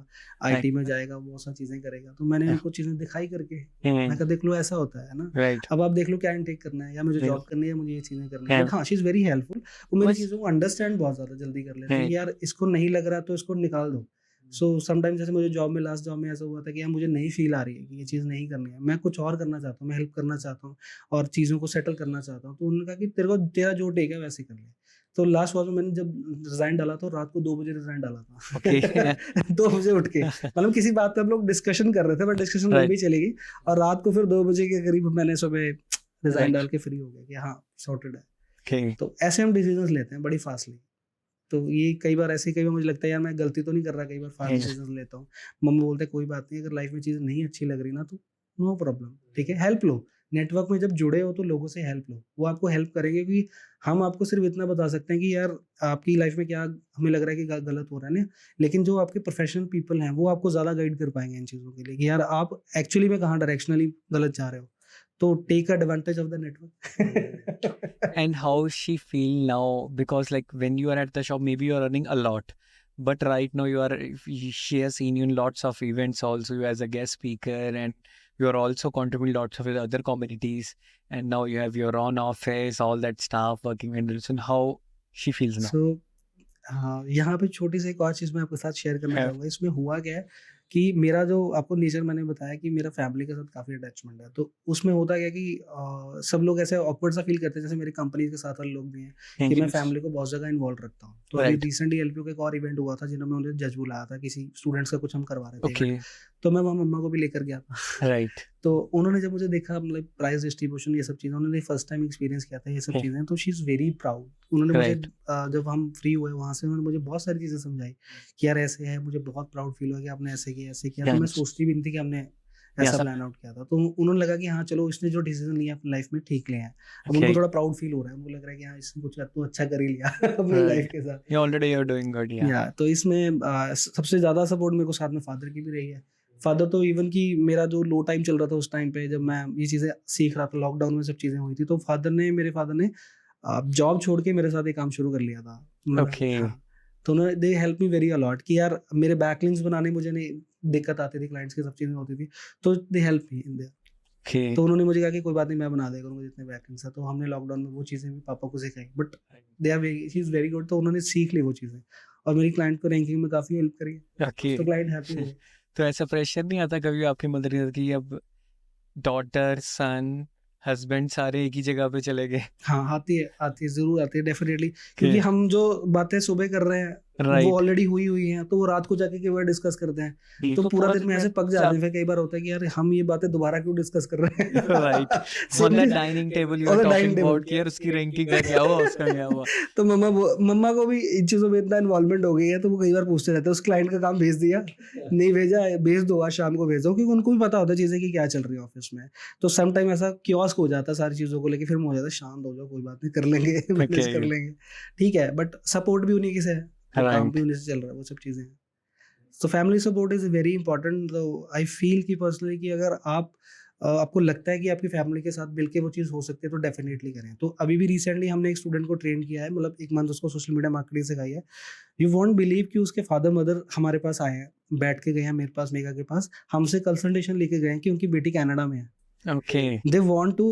आईटी में जाएगा, बहुत सारी चीज़ें करेगा, तो मैंने उनको चीज़ें दिखाई करके, मैं कहा देख लो ऐसा होता है ना, राइट अब आप देख लो क्या इनटेक करना है, या मुझे Right. जॉब करनी है, मुझे ये चीज़ें करनी है। बट हाँ, शी इज़ वेरी हेल्पफुल, वो मेरी बस- चीज़ों को अंडरस्टैंड बहुत ज़्यादा जल्दी कर लेती है Right. कि यार इसको नहीं लग रहा तो इसको निकाल दो। सो समटाइम जैसे मुझे जॉब में, लास्ट जॉब में ऐसा हुआ था कि यार मुझे नहीं फील आ रही है कि ये चीज़ नहीं करनी है, मैं कुछ और करना चाहता हूँ, मैं हेल्प करना चाहता हूँ और चीज़ों को सेटल करना चाहता हूँ, तो उन्होंने कहा कि तेरे को तेरा जो टेक है वैसे कर ले। तो लास्ट वार में मैंने जब रिज़ाइन डाला तो रात को 2 बजे रिज़ाइन डाला था। Okay. 2 बजे उठ के, मतलब किसी बात पे हम लोग डिस्कशन कर रहे थे, बट डिस्कशन Right. लंबी चली गई और रात को फिर 2 बजे के करीब मैंने सुबह रिज़ाइन Right. डाल के फ्री हो गया कि हाँ, सॉर्टेड है। Okay. तो ऐसे हम डिसीजंस लेते हैं बड़ी फास्टली। तो ये कई बार ऐसे, कई बार मुझे लगता है यार मैं गलती तो नहीं कर रहा, कई बार फास्ट Yes. डिसीजंस लेता हूँ। मम्मी बोलते हैं कोई बात नहीं, अगर लाइफ में चीज़ें नहीं अच्छी लग रही ना तो नो प्रॉब्लम, ठीक है, हेल्प लो। नेटवर्क में जब जुड़े हो तो लोगों से हेल्प लो, वो आपको हेल्प करेंगे, कि हम आपको सिर्फ इतना बता सकते हैं कि यार आपकी लाइफ में क्या हमें लग रहा है कि गलत हो रहा है ना, लेकिन जो आपके प्रोफेशनल पीपल हैं वो आपको ज़्यादा गाइड कर पाएंगे इन चीज़ों के लिए कि यार आप एक्चुअली में कहाँ डायरेक्शनली गलत जा रहे हो। तो take advantage of the network. And how she feel now, because like when you are at the shop maybe you are earning a lot, but right now she has seen you in lots of events also, you as a guest speaker, and you are also contributing lots of other communities, and now you have your own office, all that staff working in, so how she feels now? सो हाँ, यहाँ पे छोटी सी एक और चीज़ मैं आपके साथ share करना हाँ। चाहूँगा। इसमें हुआ क्या है कि मेरा जो आपको नेचर मैंने बताया कि मेरा फैमिली के साथ काफ़ी अटैचमेंट है। तो उसमें होता क्या है कि सब लोग ऐसे ऑकवर्ड सा फ़ील करते हैं, जैसे मेरी कंपनी के साथ वाले लोग भी हैं, कि मैं फैमिली को बहुत जगह इन्वॉल्व रखता हूँ। तो अभी Right. रिसेंटली एलपीयू का एक और इवेंट हुआ था जिन्होंने मुझे जज बुलाया था, किसी स्टूडेंट्स का कुछ हम करवा रहे थे Okay. इवेंट। तो मैं वहाँ मम्मा को भी लेकर गया था। Right. तो उन्होंने जब मुझे देखा, मतलब प्राइस डिस्ट्रीब्यूशन ये सब चीज़ें उन्होंने फर्स्ट टाइम एक्सपीरियंस किया था ये सब Okay. चीज़ें, तो शी इज़ वेरी प्राउड। उन्होंने मुझे Right. जब हम फ्री हुए वहाँ से, उन्होंने मुझे बहुत सारी चीज़ें समझाई कि यार ऐसे है, मुझे बहुत प्राउड फील हुआ कि आपने ऐसे किया, ऐसे किया। तो मैं Yes. सोचती भी नहीं थी कि हमने ऐसा Yes. प्लान आउट किया था। तो उन्होंने लगा कि हाँ चलो, इसने जो डिसीजन लिया अपनी लाइफ में ठीक लिया है। अब Okay. उनको थोड़ा प्राउड फील हो रहा है, उनको लग रहा है कि हाँ इसने कुछ तो अच्छा कर ही लिया अपनी Right. लाइफ के साथ। You already you're doing good, yeah. या तो इसमें सबसे ज़्यादा सपोर्ट मेरे को साथ में फादर की भी रही है। फादर तो इवन कि मेरा जो लो टाइम चल रहा था उस टाइम पे, जब मैं ये चीज़ें सीख रहा था, लॉकडाउन में सब चीज़ें हुई थी, तो मेरे फादर ने जॉब छोड़ के मेरे साथ ये काम शुरू कर लिया था। Okay. हाँ, तो उन्होंने they help me very a lot कि यार मेरे बैकलिंक्स बनाने मुझे नहीं दिक्कत आती थी, क्लाइंट्स की सब चीज़ें होती थी, तो दे help me in their. Okay. तो उन्होंने मुझे कहा कि कोई बात नहीं, मैं बना दिया करूँगा जितने बैकलिंक्स हैं। तो हमने लॉकडाउन में वो चीज़ें भी पापा को सिखाई, but they are very, she is very good, तो उन्होंने सीख ली वो चीज़ें और मेरी क्लाइंट को रैंकिंग में काफ़ी हेल्प करी है। Okay. तो क्लाइंट हैप्पी हुए। तो ऐसा प्रेशर नहीं आता कभी आपकी मदर की अब डॉटर सन हस्बैंड सारे एक ही जगह पे चले गए? हाँ, आती है, ज़रूर आती है डेफ़िनेटली, क्योंकि हम जो बातें सुबह कर रहे हैं वो राइट। ऑलरेडी हुई है, तो वो रात को जाके कई बार डिस्कस करते हैं, तो पूरा दिन में ऐसे पक जाते हैं, फिर कई बार होता है कि यार हम ये बातें दोबारा क्यों डिस्कस कर रहे हैं। राइट। Same ऑन द चीज़- dining table you on are the dining talking table. About कि यार उसकी रैंकिंग का क्या हुआ, उसका क्या हुआ। तो मम्मा को भी इन चीज़ों में इतना इन्वॉल्वमेंट हो गई है, तो वो कई बार पूछते रहते हैं उस क्लाइंट का काम भेज दिया, नहीं भेजा, भेज दो, आज शाम को भेज दो, क्योंकि उनको भी पता होता है चीज़ें कि क्या चल रही है ऑफिस में। तो सम टाइम ऐसा कियोस्क हो जाता है सारी चीज़ों को लेके, फिर मैं हो जाता है शांत हो जाओ, कोई बात नहीं, कर लेंगे, मैनेज कर Okay. लेंगे, ठीक है, बट सपोर्ट भी उन्हीं की से है, तो काम Right. भी उन्हीं से चल रहा है, वो सब चीज़ें हैं। तो family support is very important. तो आई फील कि पर्सनली कि अगर आपको लगता है कि आपकी फैमिली के साथ मिलके वो चीज़ हो सकती है, तो डेफिनेटली करें। तो अभी भी रिसेंटली हमने एक स्टूडेंट को ट्रेन किया है, मतलब 1 मंथ उसको सोशल मीडिया मार्केटिंग सिखाई है। यू वोंट बिलीव कि उसके फादर मदर हमारे पास आए हैं, बैठ के गए हैं मेरे पास, मेघा के पास, हमसे कंसल्टेशन लेके गए हैं कि उनकी बेटी कनाडा में है। Okay. They want to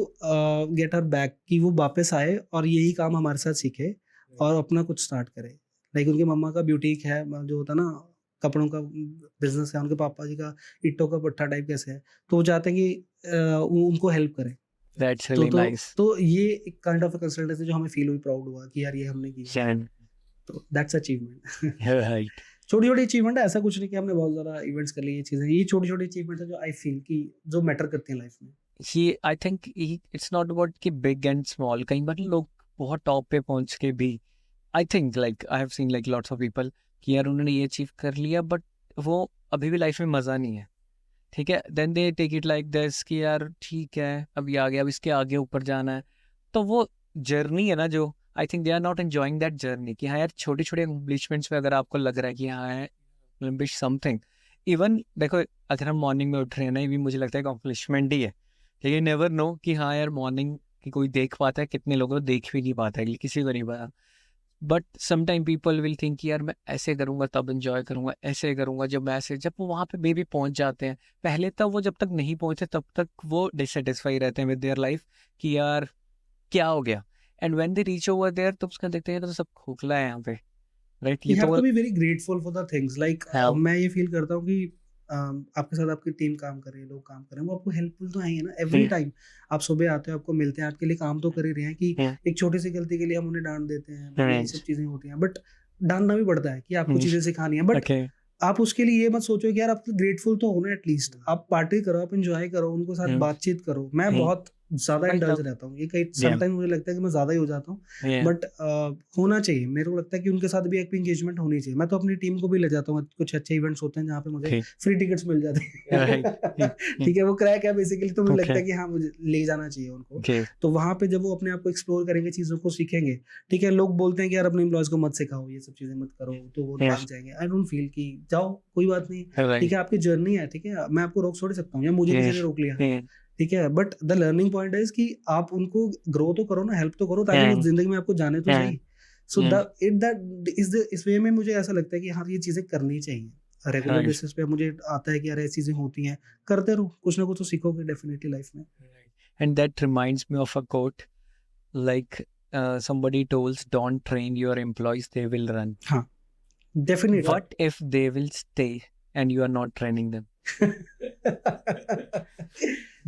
get her back, कि वो वापस आए और यही काम हमारे साथ सीखे और अपना कुछ स्टार्ट करे। लाइक उनकी मम्मा का ब्यूटीक है, जो होता है ना कपड़ों का बिजनेस है, उनके पापा जी का ईंटों का भट्ठा टाइप कैसे है, तो वो चाहते हैं कि वो उनको हेल्प करें। That's तो really तो nice. तो ये एक काइंड ऑफ कंसल्टेंसी जो हमें फील हुई, प्राउड हुआ कि यार ये हमने किया, Shan. तो दैट्स अचीवमेंट। Right. छोटी छोटी अचीवमेंट है, ऐसा कुछ नहीं कि हमने बहुत ज़्यादा इवेंट्स कर लिए, ये चीज़ें, ये छोटी छोटी अचीवमेंट है जो आई फील कि जो मैटर करती हैं लाइफ में। I think it's not about कि big and small. कई बार लोग बहुत टॉप पे पहुंच के भी, I think like I have seen like lots of people कि यार उन्होंने ये अचीव कर लिया, बट वो अभी भी लाइफ में मज़ा नहीं है, ठीक है। Then they take it like this कि यार ठीक है, अभी आ गया, अब इसके आगे ऊपर जाना है। तो वो जर्नी है ना, जो I think they are not enjoying that journey, कि हाँ यार छोटे छोटे अकम्पलिशमेंट्स पे अगर आपको लग रहा है कि हाँ है समथिंग, इवन देखो अगर हम मॉर्निंग में उठ रहे हैं ना, ये भी मुझे लगता है अकम्पलिशमेंट ही है, ठीक है। नेवर नो कि हाँ यार मॉर्निंग की कोई देख पाता है, कितने लोगों को देख भी नहीं पाता है, किसी को नहीं पता। But sometime people will think यार मैं ऐसे करूँगा तब एंजॉय करूँगा, ऐसे करूँगा जब मैं ऐसे, जब वो वहाँ पे बेबी पहुँच जाते हैं, पहले तक वो जब तक नहीं पहुँचे तब तक वो डिससेटिस्फाई रहते हैं विद देयर लाइफ कि यार क्या हो गया। And when they reach over there तो उसका देखते हैं तो सब खोखला है यहाँ पे, राइट। यू ये हैव तो to be very grateful for the things, like हाँ। मैं ये फील करता हूँ कि आपके साथ आपकी टीम काम कर रही है, लोग काम कर रहे हैं, वो आपको हेल्पफुल तो है ही है ना। एवरी हम्म। टाइम आप सुबह आते हो, आपको मिलते हैं, आपके लिए काम तो कर ही रहे हैं, कि हम्म। एक छोटी सी गलती के लिए हम उन्हें डांट देते हैं, मतलब ये Right. सब चीजें होती हैं, बट डांटना भी पड़ता है कि आपको हम्म। चीजें सिखानी है, बट Okay. आप उसके लिए ये मत सोचो कि यार आप ग्रेटफुल तो होना, एटलीस्ट आप पार्टी करो, आप एंजॉय करो, उनके साथ हम्म। बातचीत करो। मैं हम्म। बहुत ज्यादा Right इंडल्ज now. रहता हूँ, ये कई Yeah. समटाइम मुझे लगता है कि मैं ज्यादा ही हो जाता हूँ, Yeah. बट होना चाहिए। मेरे को लगता है कि उनके साथ भी एक एंगेजमेंट होनी चाहिए। मैं तो अपनी टीम को भी ले जाता हूँ, कुछ अच्छे इवेंट्स होते हैं जहाँ पे मुझे Okay. फ्री टिकट्स मिल जाते Right. हैं, ठीक है, वो क्रैक है बेसिकली, तो मुझे लगता है Okay. कि हाँ मुझे ले जाना चाहिए उनको। Okay. तो वहाँ पे जब वो अपने आप को एक्सप्लोर करेंगे, चीज़ों को सीखेंगे, ठीक है। लोग बोलते हैं कि यार अपने एम्प्लॉयज को मत सिखाओ, ये सब चीज़ें मत करो, तो वो Yes. भाग जाएंगे। आई डोंट फील कि जाओ, कोई बात नहीं, ठीक Right. है, आपकी जर्नी है, ठीक है, मैं आपको रोक थोड़ी सकता हूँ, या मुझे किसी Yes. ने रोक लिया, Yeah. ठीक है। But the learning point is कि आप उनको ग्रो तो करो ना, हेल्प तो करो, ताकि वो Yeah. जिंदगी में आपको जाने तो Yeah. सही। सो Yeah. इस वे में मुझे ऐसा लगता है कि हाँ ये चीज़ें करनी चाहिए रेगुलर Right. बेसिस पे। मुझे आता है कि यार ऐसी चीज़ें होती हैं, करते रहो, कुछ ना कुछ तो सीखोगे डेफिनेटली लाइफ में। And that reminds me of a quote, like somebody told, "Don't train your employees; they will run." हाँ, definitely. What if they will stay and you are not training them?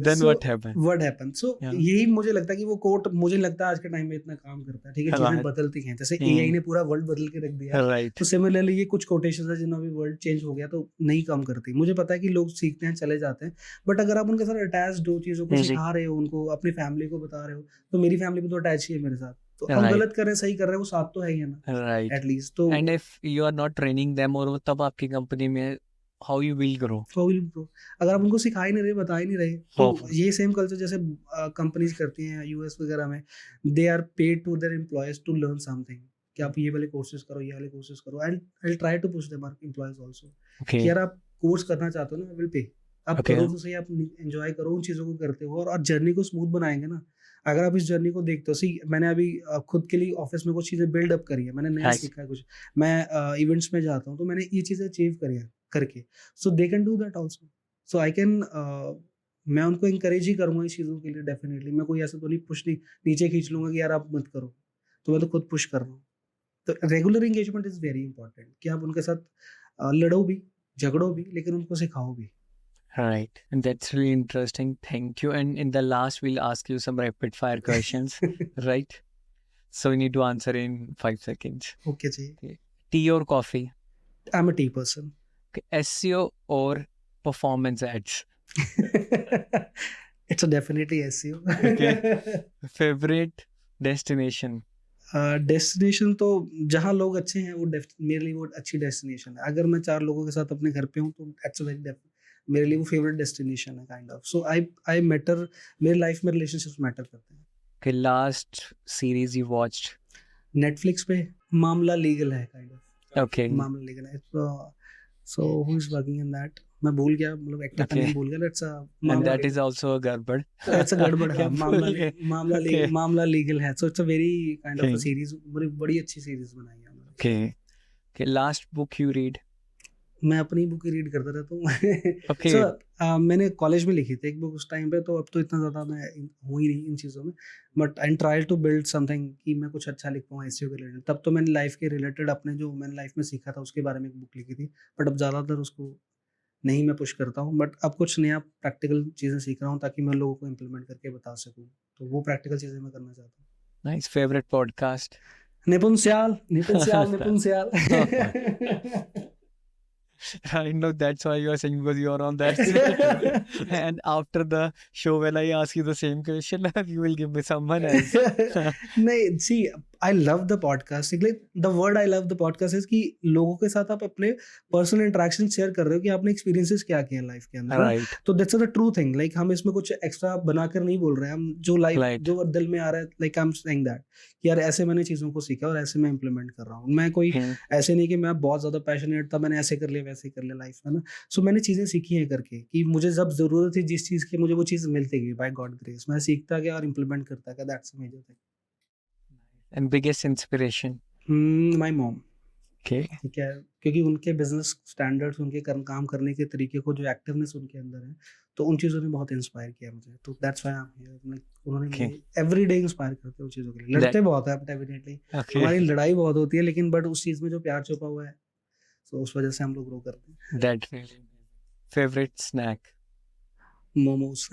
Then what happens? What happen? So Yeah. यही मुझे लगता है कि वो coat मुझे नहीं लगता आज के टाइम में इतना काम करता है, ठीक है। चीजें Right. बदलती हैं, जैसे Hmm. एआई ने पूरा वर्ल्ड बदल के रख दिया है, Right. तो सिमिलरली ये कुछ कोटेशन है जिनमें अभी वर्ल्ड चेंज हो गया, तो नहीं काम करती। मुझे पता है कि लोग सीखते हैं, चले जाते हैं, बट अगर आप उनके साथ अटैच्ड हो, चीज़ों को Mhm. सिखा रहे हो, उनको अपनी फैमिली को बता रहे हो, तो मेरी फैमिली भी तो अटैच ही है मेरे साथ, तो हम Right. गलत कर रहे हैं, सही कर रहे हैं, वो साथ तो है ही है ना, Right. एटलीस्ट। तो And if you are not training them, और वो तब आपकी कंपनी में how you will grow? how will you grow? अगर आप उनको सिखा ही नहीं रहे, बता ही नहीं रहे, तो हाँ। ये सेम कल्चर जैसे कंपनीज करती हैं यूएस वगैरह में, they are paid to their employees to learn something, कि आप ये वाले कोर्सेज करो, ये वाले कोर्सेज करो। I try to push them employees also, Okay. कि यार आप कोर्स करना चाहते हो ना, विल पे, आप Okay. करो तो सही, आप एंजॉय करो उन चीज़ों को करते हो, और जर्नी को स्मूथ बनाएंगे ना। अगर आप इस जर्नी को देखते हो, सी मैंने अभी खुद के लिए ऑफिस में कुछ चीज़ें बिल्डअप करी है, मैंने नया Right. सीखा है कुछ, मैं इवेंट्स में जाता हूँ, तो मैंने ये चीज़ें अचीव करी है करके, so they can do that also. So I can, मैं उनको इंकरेज ही करूँगा इस चीज़ों के लिए डेफिनेटली। मैं कोई ऐसा तो नहीं पुश नहीं नीचे खींच लूँगा कि यार आप मत करो, तो मैं तो खुद पुश कर रहा हूँ। तो regular engagement is very important, कि आप उनके साथ लड़ो भी, झगड़ो भी, लेकिन उनको सिखाओ भी। Right. And that's really interesting. Thank you. And in the last, we'll ask you some rapid fire questions, right? So you need to answer in 5 seconds. Okay जी। tea or coffee? I'm a tea person. Okay, SEO or performance ads? It's a definitely SEO. Okay. Favorite destination? Destination तो जहाँ लोग अच्छे हैं वो मेरे लिए वो अच्छी डेस्टिनेशन है. अगर मैं 4 लोगों के साथ अपने घर पे हूँ तो दैट्स अ वेरी मेरे लिए वो फेवरेट डेस्टिनेशन है kind of. So I matter, मेरी लाइफ में रिलेशनशिप्स मैटर करते हैं. Okay, last series you watched? Netflix पे मामला लीगल है काइंड ऑफ. Okay. मामला लीगल है. So who is working in that, मैं भूल गया, मतलब एक्टर का Okay. नेम भूल गया. दैट्स अ And मामला that is also a garbad. It's a गड़बड़. हाँ, मामला Okay. मामला मामला लीगल है. सो it's a very kind of a Okay. Series, बड़ी बड़ी अच्छी सीरीज बनाई है उन्होंने. Okay. Okay, last book you read? मैं अपनी बुक ही रीड करता रहता हूँ. Okay. सो मैंने कॉलेज में लिखी थी एक बुक उस टाइम पे, तो अब तो इतना ज़्यादा मैं हूँ ही नहीं इन चीज़ों में. But I try to build something कि मैं कुछ अच्छा लिख पाऊँ एसईओ के रिलेटेड. तब तो मैंने लाइफ के रिलेटेड अपने जो मैंने लाइफ में सीखा था उसके बारे में एक बुक लिखी थी. बट अब ज़्यादातर उसको नहीं मैं पुश करता हूँ. बट अब कुछ नया प्रैक्टिकल चीज़ें सीख रहा हूँ ताकि मैं लोगों को इम्प्लीमेंट करके बता सकूँ. तो वो प्रैक्टिकल चीज़ें मैं करना चाहता हूँ. Nice. Favorite podcast? निपुण सियाल, निपुण सियाल, निपुण सियाल. I know that's why you are saying, because you are on that. And after the show, when I ask you the same question, you will give me someone else. नहीं, see, I love the podcast. Like the word I love the podcast is कि लोगों के साथ आप अपने personal interaction share कर रहे हो कि आपने एक्सपीरियंसेस क्या किए हैं लाइफ के अंदर. Right. तो that's the true thing. Like हम इसमें कुछ एक्स्ट्रा बनाकर नहीं बोल रहे हैं. हम जो लाइफ Right. जो दिल में आ रहा है, like I am saying that कि यार ऐसे मैंने चीज़ों को सीखा और ऐसे मैं इम्प्लीमेंट कर रहा हूँ. मैं कोई ऐसे नहीं कि मैं बहुत ज़्यादा पैशनेट था, मैंने ऐसे कर लिया वैसे कर लिया लाइफ में ना. सो मैंने चीज़ें सीखी हैं करके कि मुझे जब ज़रूरत थी जिस चीज़ की, मुझे वो चीज़ मिलती गई बाय गॉड ग्रेस. मैं सीखता गया और इम्प्लीमेंट करता गया. That's a major thing. And biggest inspiration? My mom. Okay. ठीक है, क्योंकि उनके बिजनेस स्टैंडर्ड्स, उनके काम करने के तरीके को, जो एक्टिवनेस उनके अंदर है, तो उन चीज़ों ने बहुत इंस्पायर किया मुझे. तो that's why I am here. उन्होंने Okay. मुझे एवरीडे इंस्पायर करते हैं उन चीज़ों के लिए. लड़ते बहुत है डेफिनेटली, Okay. हमारी लड़ाई बहुत होती है, लेकिन बट उस चीज़ में जो प्यार छुपा हुआ है, तो उस वजह से हम लोग ग्रो करते हैं. That really. Favorite snack? Momos.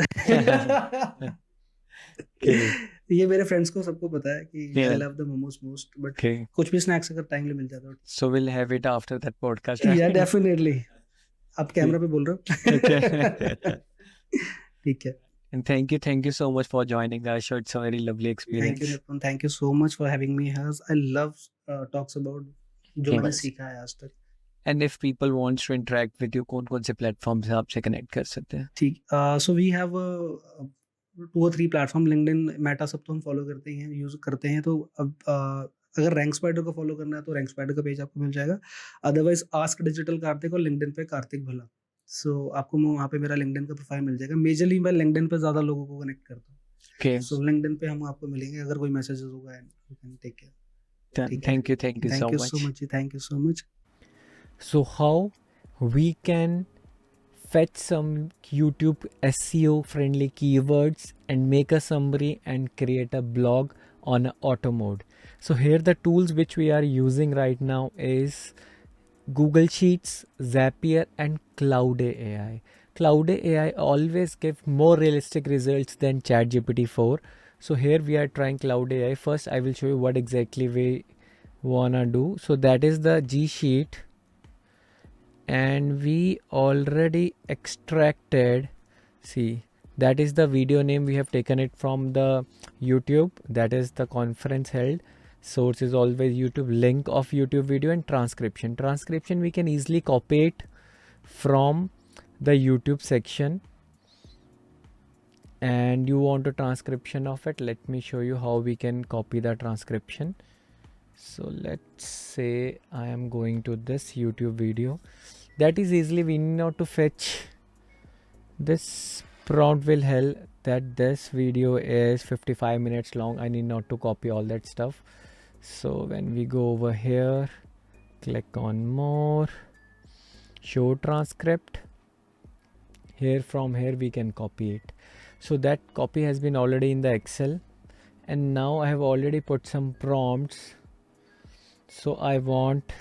Okay. ये मेरे फ्रेंड्स को सबको पता है कि आई Yeah. Love the momos most. But Okay. कुछ भी स्नैक्स अगर टाइम मिल जाता है. So we'll have it after that podcast. या डेफिनेटली. आप कैमरा पे बोल रहे हो. Okay. ठीक है. And thank you so much for joining us. It's a very lovely Thank you, experience. Nipun. Thank you so much for having me here. I love talks about जो Okay. मैंने सीखा है आज तक. And if people want to interact with you, कौन से platform से आपसे कनेक्ट कर सकते हैं? ठीक. So we have 2 or 3 platform. LinkedIn, Meta सब तो हम फॉलो करते हैं, यूज करते हैं. तो अब अगर रैंक स्पाइडर को फॉलो करना है तो रैंक स्पाइडर का पेज आपको मिल जाएगा. अदरवाइज आस्क डिजिटल कार्तिक और लिंक्डइन पे कार्तिक भला. सो आपको वहाँ पे मेरा लिंक्डइन का प्रोफाइल मिल जाएगा. मेजरली मैं लिंक्डइन पे ज़्यादा लोगों को कनेक्ट करता हूँ. Okay. सो लिंक्डइन पे हम आपको मिलेंगे. अगर कोई मैसेजेस होगा, you can take care. Done. ठीक है. Thank you so Thank you much. so much. Thank you so much. So, how we can fetch some YouTube SEO friendly keywords and make a summary and create a blog on auto mode. So, here the tools which we are using right now is Google Sheets, Zapier, and Cloud AI. Cloud AI always give more realistic results than ChatGPT 4. So here we are trying Cloud AI. First, I will show you what exactly we wanna do. So that is the G Sheet, and we already extracted. See, that is the video name. We have taken it from the YouTube. That is the conference held. Source is always YouTube. Link of YouTube video and transcription. Transcription we can easily copy it from the YouTube section. And you want a transcription of it. Let me show you how we can copy the transcription. So let's say I am going to this YouTube video. That is easily, we need not to fetch. This prompt will help that this video is 55 minutes long. I need not to copy all that stuff. So when we go over here, click on more, show transcript. Here from here we can copy it. So that copy has been already in the Excel, and now I have already put some prompts. So I want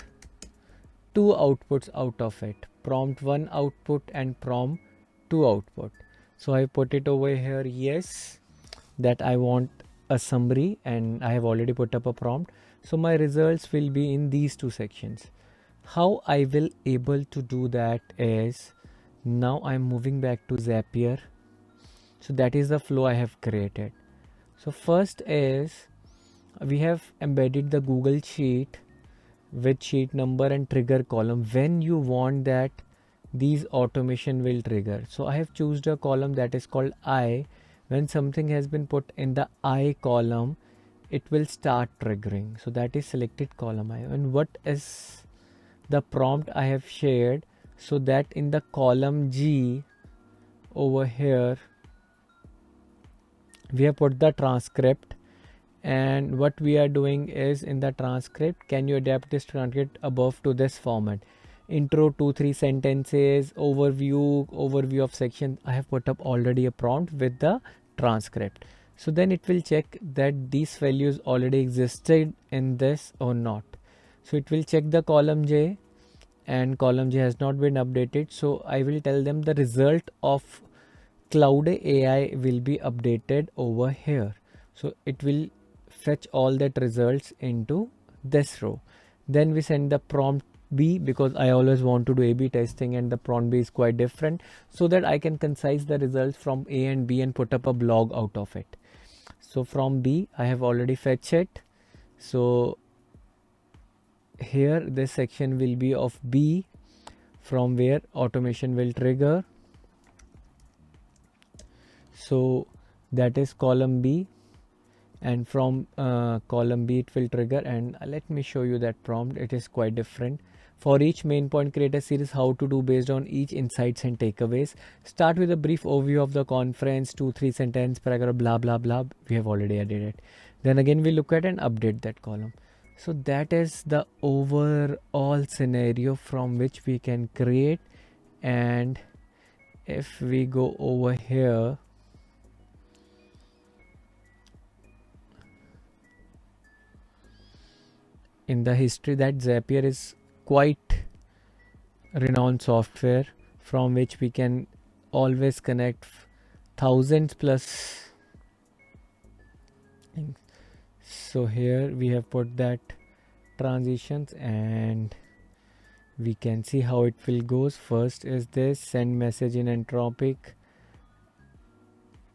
2 outputs out of it, prompt 1 output and prompt 2 output. So I put it over here, yes, that I want a summary, and I have already put up a prompt. So my results will be in these two sections. How I will able to do that is, now I'm moving back to Zapier. So that is the flow I have created. So first is, we have embedded the Google Sheet with sheet number and trigger column when you want that these automation will trigger. So I have chosen a column that is called I. When something has been put in the I column, it will start triggering. So that is selected column I. And what is the prompt I have shared? So that in the column G over here, we have put the transcript, and what we are doing is, in the transcript, can you adapt this transcript above to this format? Intro, 2-3 sentences, overview of section. I have put up already a prompt with the transcript. So then it will check that these values already existed in this or not. So it will check the column J, and column J has not been updated. So I will tell them the result of Cloud AI will be updated over here. So it will fetch all that results into this row. Then we send the prompt B, because I always want to do A/B testing and the prompt B is quite different, so that I can concise the results from A and B and put up a blog out of it. So from B I have already fetched it. So here this section will be of B, from where automation will trigger. So that is column B, and from column B it will trigger. And let me show you that prompt. It is quite different. For each main point, create a series how to do based on each insights and takeaways. Start with a brief overview of the conference, 2-3 sentence paragraph, blah blah blah. We have already added it. Then again we look at and update that column. So that is the overall scenario from which we can create. And if we go over here, in the history, that Zapier is quite renowned software from which we can always connect thousands plus things. So here we have put that transitions, and we can see how it will goes. First is this send message in Anthropic.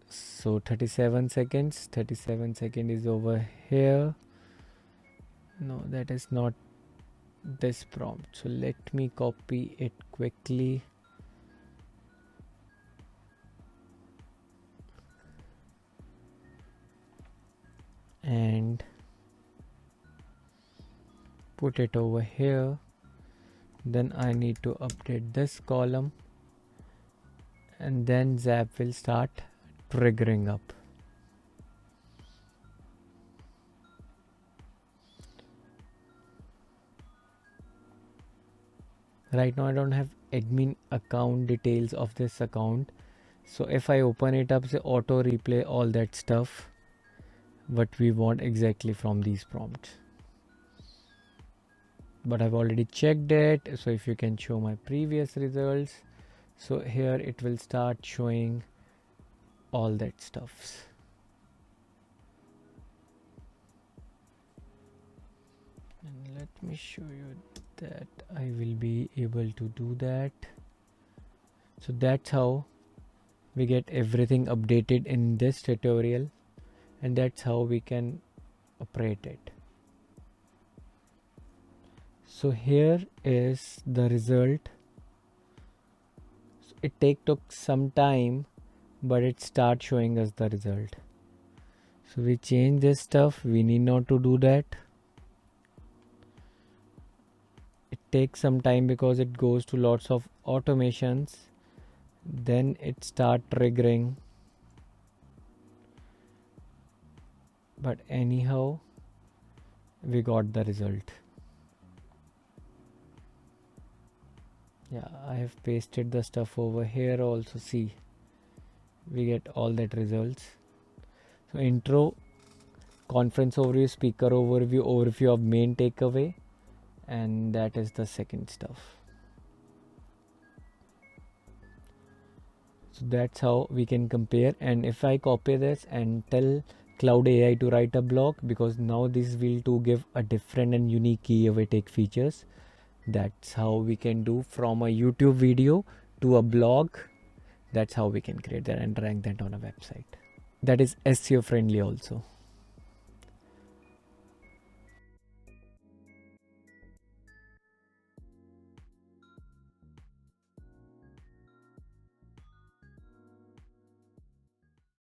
So 37 seconds. 37 second is over here. No, that is not this prompt. So let me copy it quickly. And put it over here. Then I need to update this column, and then Zap will start triggering up. Right now I don't have admin account details of this account, so if I open it up, say auto replay all that stuff what we want exactly from these prompts. But I've already checked it. So if you can show my previous results, so here it will start showing all that stuff. And let me show you that I will be able to do that. So that's how we get everything updated in this tutorial, and that's how we can operate it. So here is the result. So it took some time, but it starts showing us the result. So we change this stuff. We need not to do that. It takes some time because it goes to lots of automations. Then it start triggering. But anyhow, we got the result. Yeah, I have pasted the stuff over here also. See, we get all that results. So intro, conference overview, speaker overview, overview of main takeaway, and that is the second stuff. So that's how we can compare. And if I copy this and tell Cloud AI to write a blog, because now this will to give a different and unique giveaway tech features. That's how we can do from a YouTube video to a blog. That's how we can create that and rank that on a website. That is SEO friendly also.